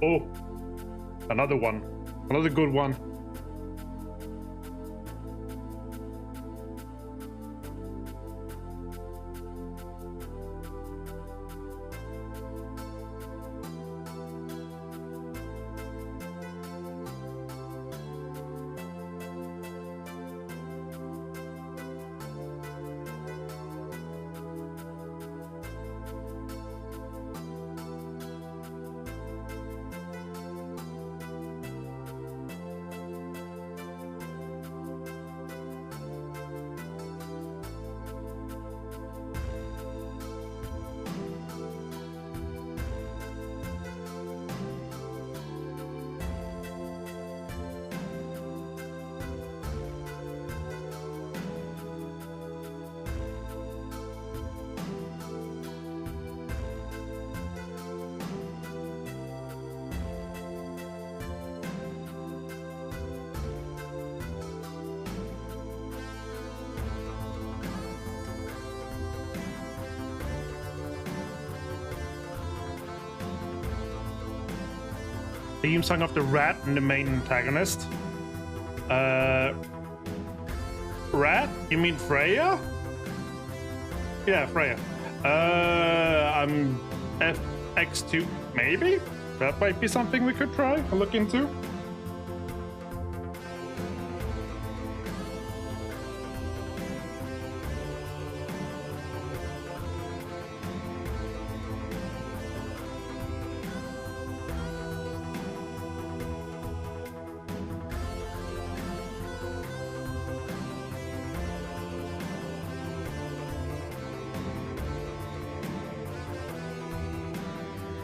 Oh, another one. Another good one. Theme song of the rat and the main antagonist. Rat? You mean Freya? Yeah, Freya. I'm FX2, maybe? That might be something we could try and look into.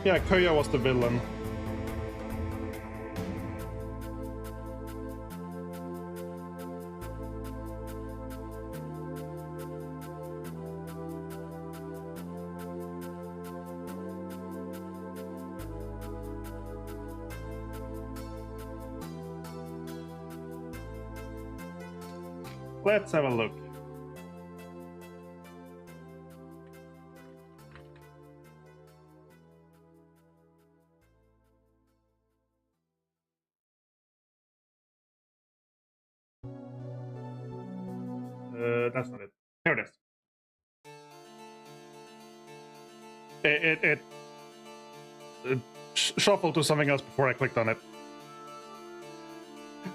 Yeah, Koya was the villain. Let's have a look. That's not it. Here it is. It shuffled to something else before I clicked on it.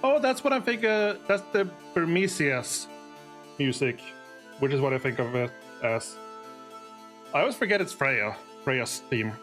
Oh, that's what I think. That's the Prometheus music, which is what I think of it as. I always forget it's Freya. Freya's theme.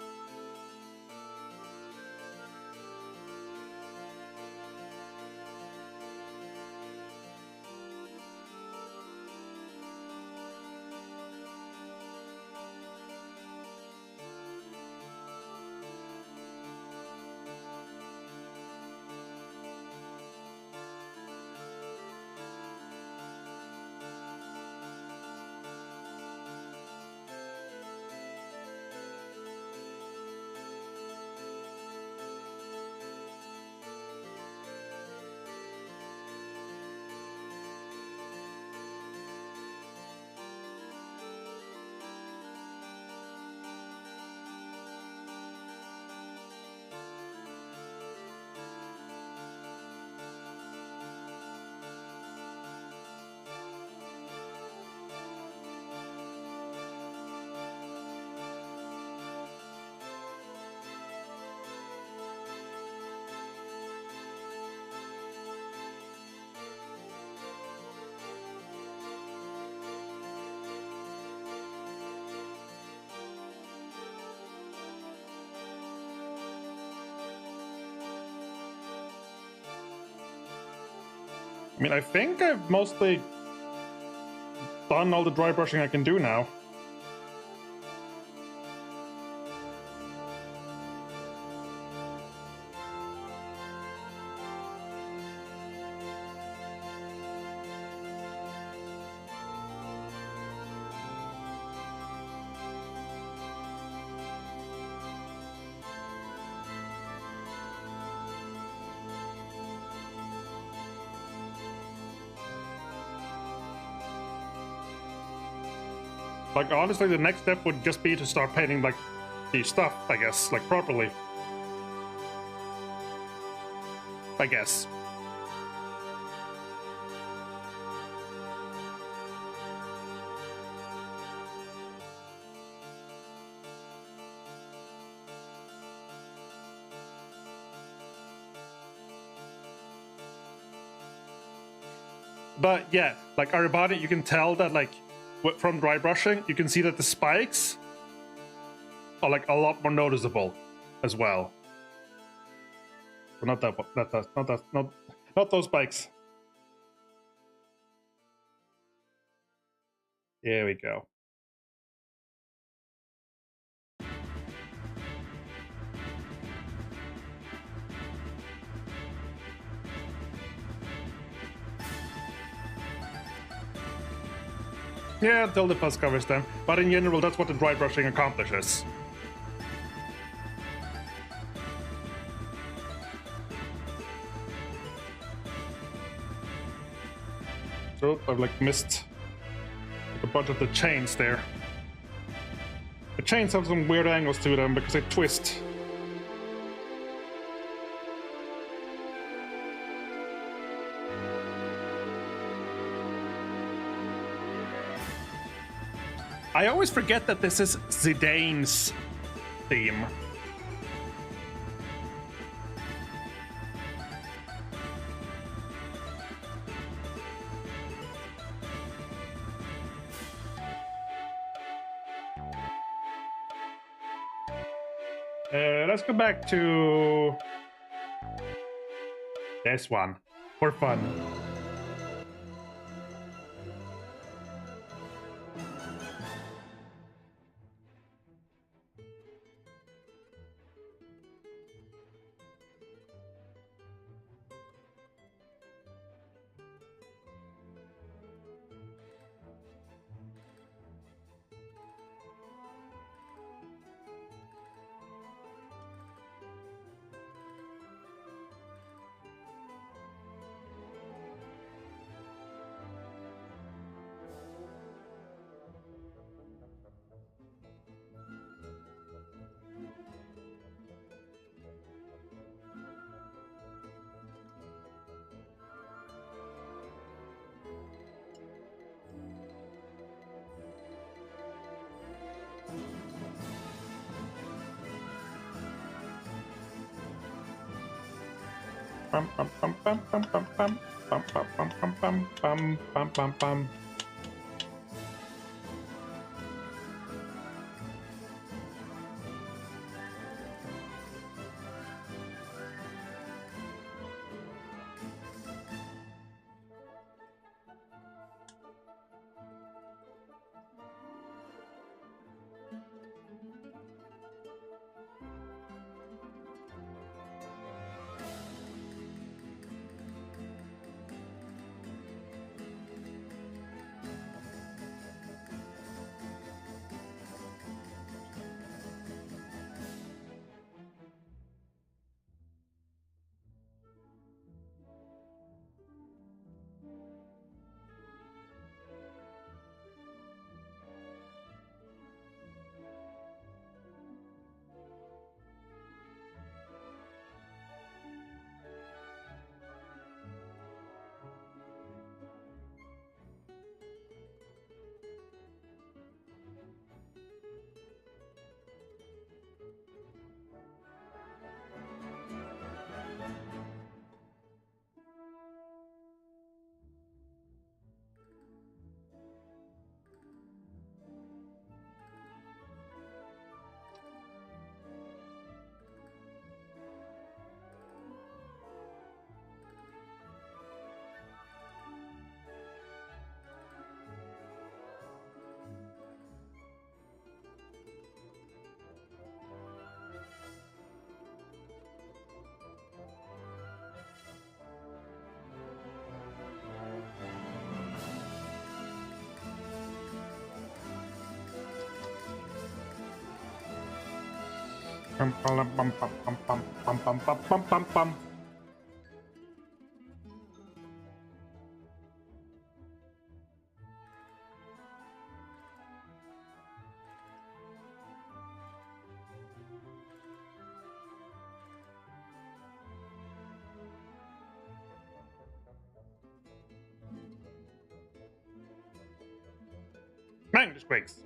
I mean, I think I've mostly done all the dry brushing I can do now. Like, honestly, the next step would just be to start painting, like, the stuff, I guess, like, properly. I guess. But yeah, like, Aribani, you can tell that, like, from dry brushing, you can see that the spikes are like a lot more noticeable as well. But not not those spikes. There we go. Yeah, until the fuzz covers them. But in general, that's what the dry brushing accomplishes. So I've like missed like, a bunch of the chains there. The chains have some weird angles to them because they twist. I always forget that this is Zidane's theme. Let's go back to this one for fun. Bum bum bum bum bum bum bum bum bum bum bum bum bum bum bum. Bum, bum, bum, bum, bum, bum, bum, bum, bum, bum, bum, bum. Man, this breaks.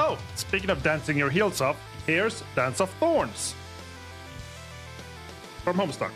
Oh, speaking of dancing your heels off, here's Dance of Thorns from Homestuck.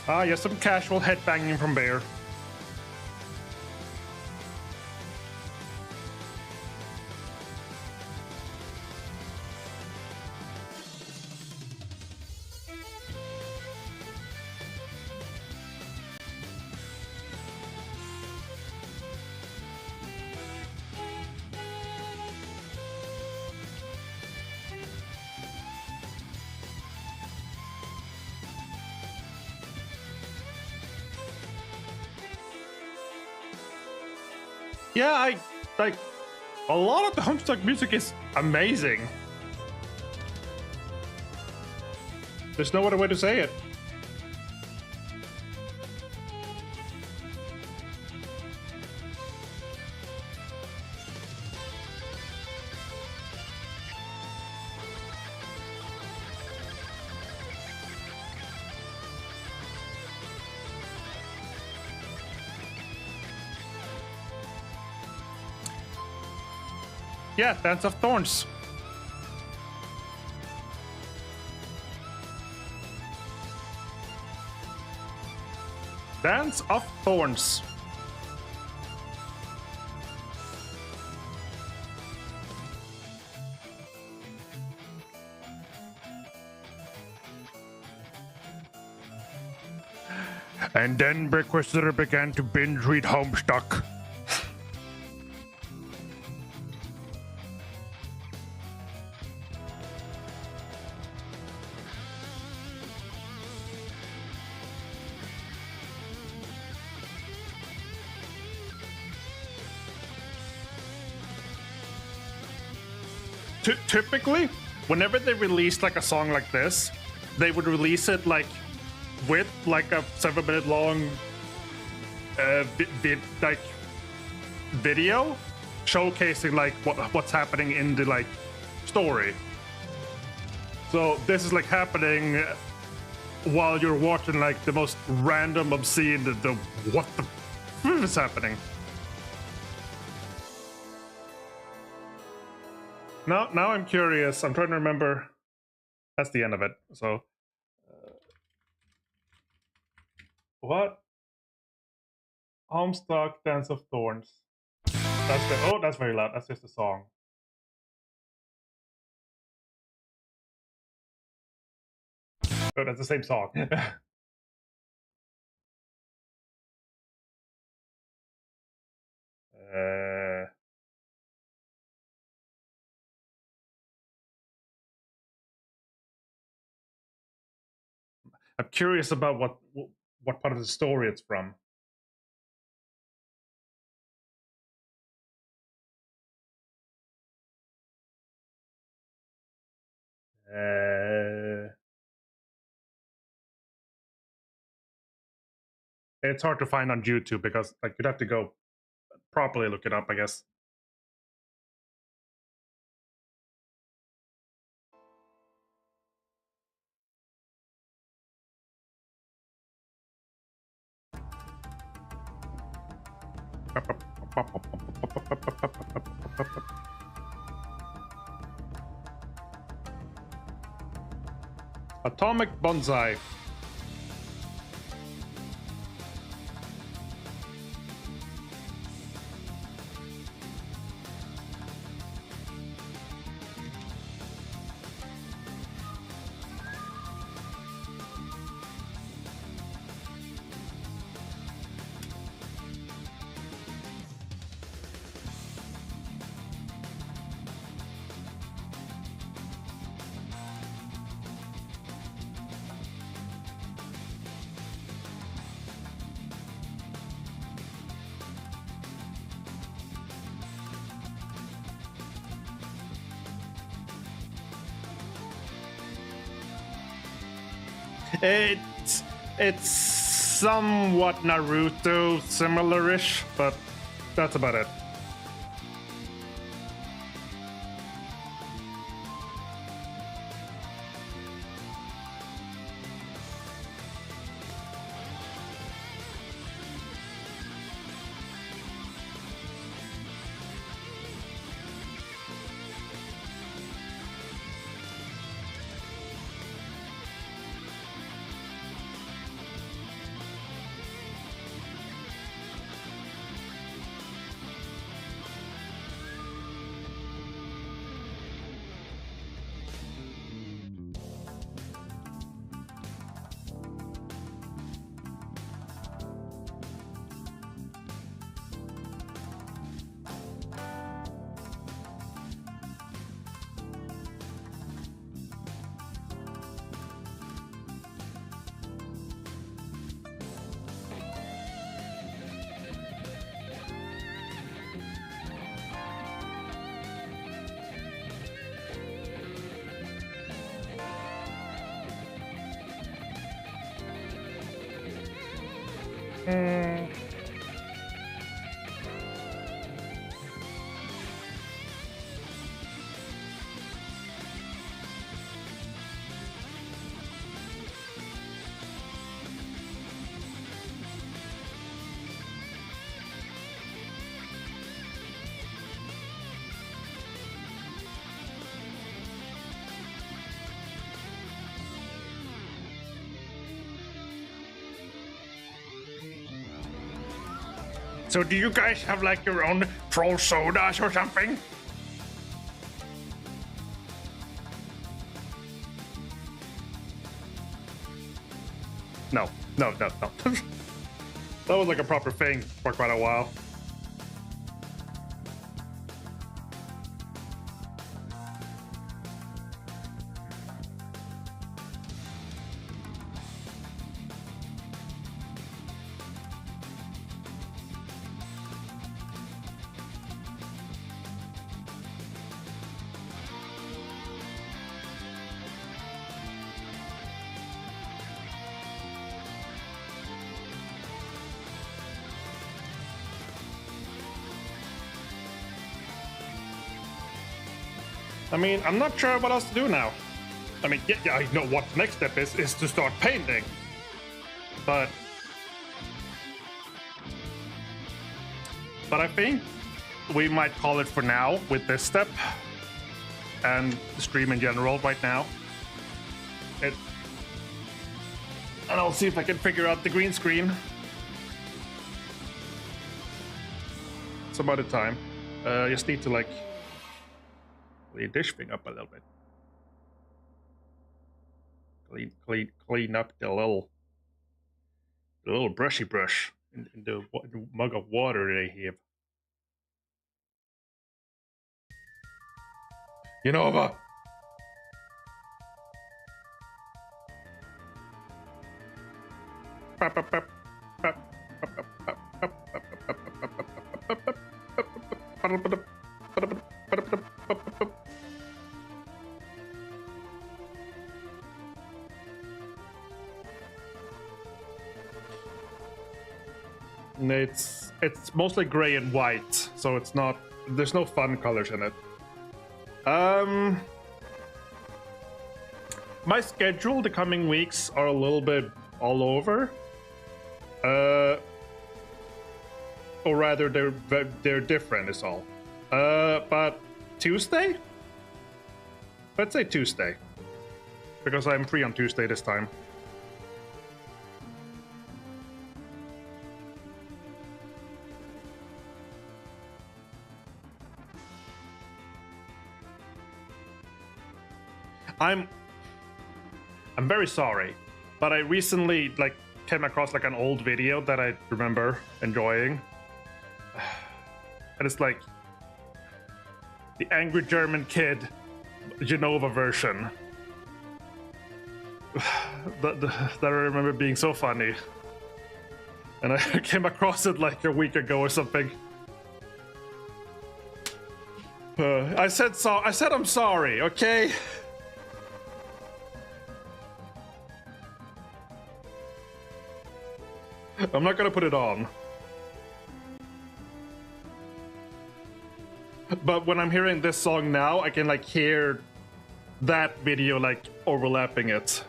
Ah, yes, some casual headbanging from Bear. Yeah, I like a lot of the Homestuck music is amazing. There's no other way to say it. Yeah, Dance of Thorns. Dance of Thorns. And then Brickwister began to binge read Homestuck. Typically, whenever they released like a song like this, they would release it like with like a 7-minute long video showcasing like what's happening in the like story. So this is like happening while you're watching like the most random, obscene, the what the f is happening. Now I'm curious. I'm trying to remember. That's the end of it. So, what? Homestuck, Dance of Thorns. That's the. Oh, that's very loud. That's just a song. Oh, that's the same song. I'm curious about what part of the story it's from. It's hard to find on YouTube because like you'd have to go properly look it up, I guess. Atomic Bonsai. It's somewhat Naruto similar-ish, but that's about it. So do you guys have like your own troll sodas or something? No. That was like a proper thing for quite a while. I mean, I'm not sure what else to do now. I mean, yeah, I know what the next step is to start painting. But I think we might call it for now with this step and the stream in general right now. And I'll see if I can figure out the green screen some other time. Just need to like clean this thing up a little bit. Clean up the little brushy brush in the mug of water they have. Unova! It's mostly gray and white, so it's not. There's no fun colors in it. My schedule the coming weeks are a little bit all over. Or rather, they're different. Is all. But Tuesday. Let's say Tuesday, because I'm free on Tuesday this time. I'm very sorry, but I recently came across an old video that I remember enjoying, and it's like the Angry German Kid Genova version that I remember being so funny, and I came across it like a week ago or something. I said I'm sorry, okay? I'm not gonna put it on. But when I'm hearing this song now, I can hear that video overlapping it.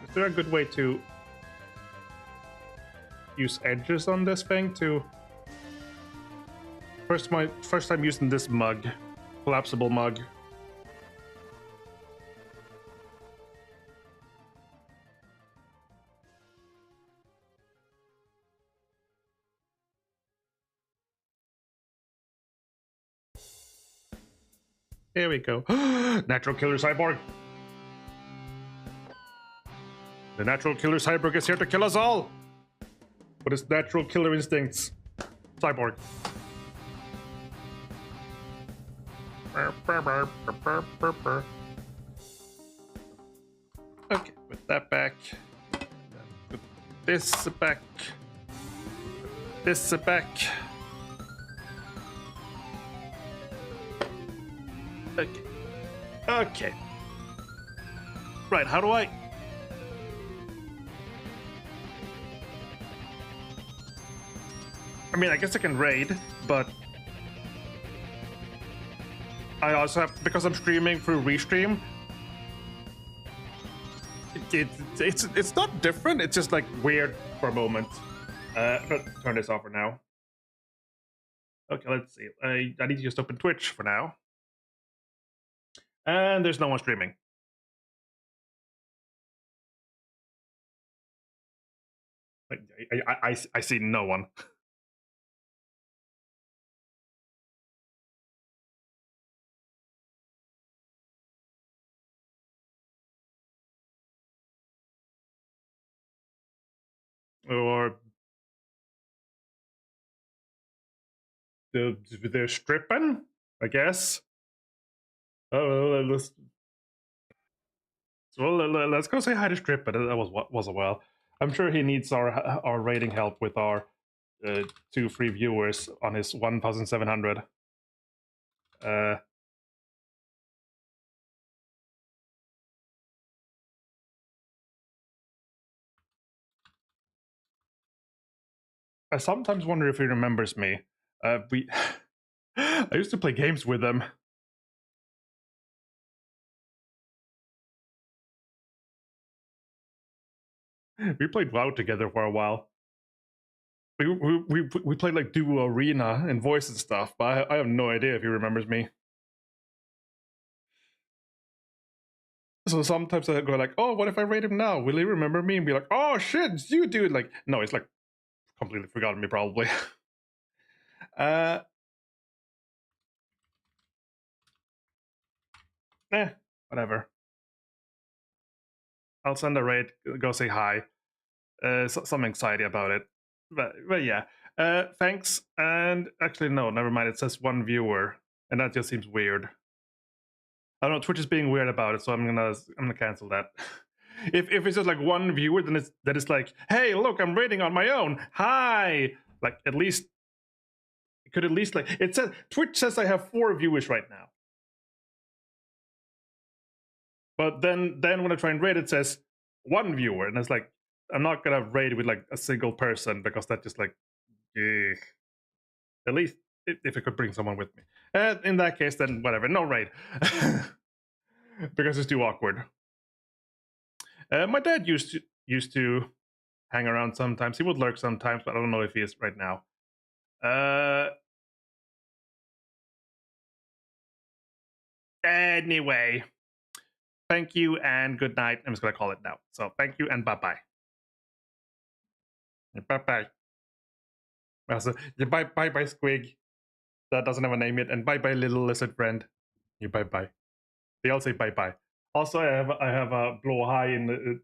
Is there a good way to use edges on this thing to... First time using this mug, collapsible mug. Here we go. Natural Killer Cyborg. The Natural Killer Cyborg is here to kill us all! With his natural killer instincts. Cyborg. Okay, put that back. Put this back. This back. Okay. Okay. Right, how do I... I mean, I guess I can raid, but I also have, because I'm streaming through Restream, it's not different, it's just weird for a moment. I'm gonna turn this off for now. Okay, let's see. I need to just open Twitch for now. And there's no one streaming. I see no one. Or they're stripping, I guess. Oh, let's go say hi to Strippin'. That was a while. I'm sure he needs our rating help with our 2 free viewers on his 1,700. I sometimes wonder if he remembers me. We I used to play games with him. We played WoW together for a while. We played like duo arena and voice and stuff, but I have no idea if he remembers me. So sometimes I go like, "Oh, what if I raid him now? Will he remember me?" And be like, "Oh shit, it's you, dude!" Like, no, he's like completely forgotten me probably. Whatever. I'll send a raid. Go say hi. Some anxiety about it, but yeah. Thanks. And actually, no, never mind. It says 1 viewer, and that just seems weird. I don't know. Twitch is being weird about it, so I'm gonna cancel that. If it's just like 1 viewer, then it's like, hey, look, I'm raiding on my own. Hi. Like at least it could at least like it says Twitch says I have 4 viewers right now. But then when I try and raid, it says 1 viewer, and it's like I'm not gonna raid with like a single person because that just like, yeah. At least if I could bring someone with me. In that case, then whatever, no raid, because it's too awkward. My dad used to hang around sometimes. He would lurk sometimes, but I don't know if he is right now. Anyway, thank you and good night. I'm just gonna call it now. So thank you and bye bye. Bye bye. Also, bye bye bye Squig. That doesn't have a name yet, and bye bye little lizard friend. You bye bye. They all say bye bye. Also, I have a blow high in the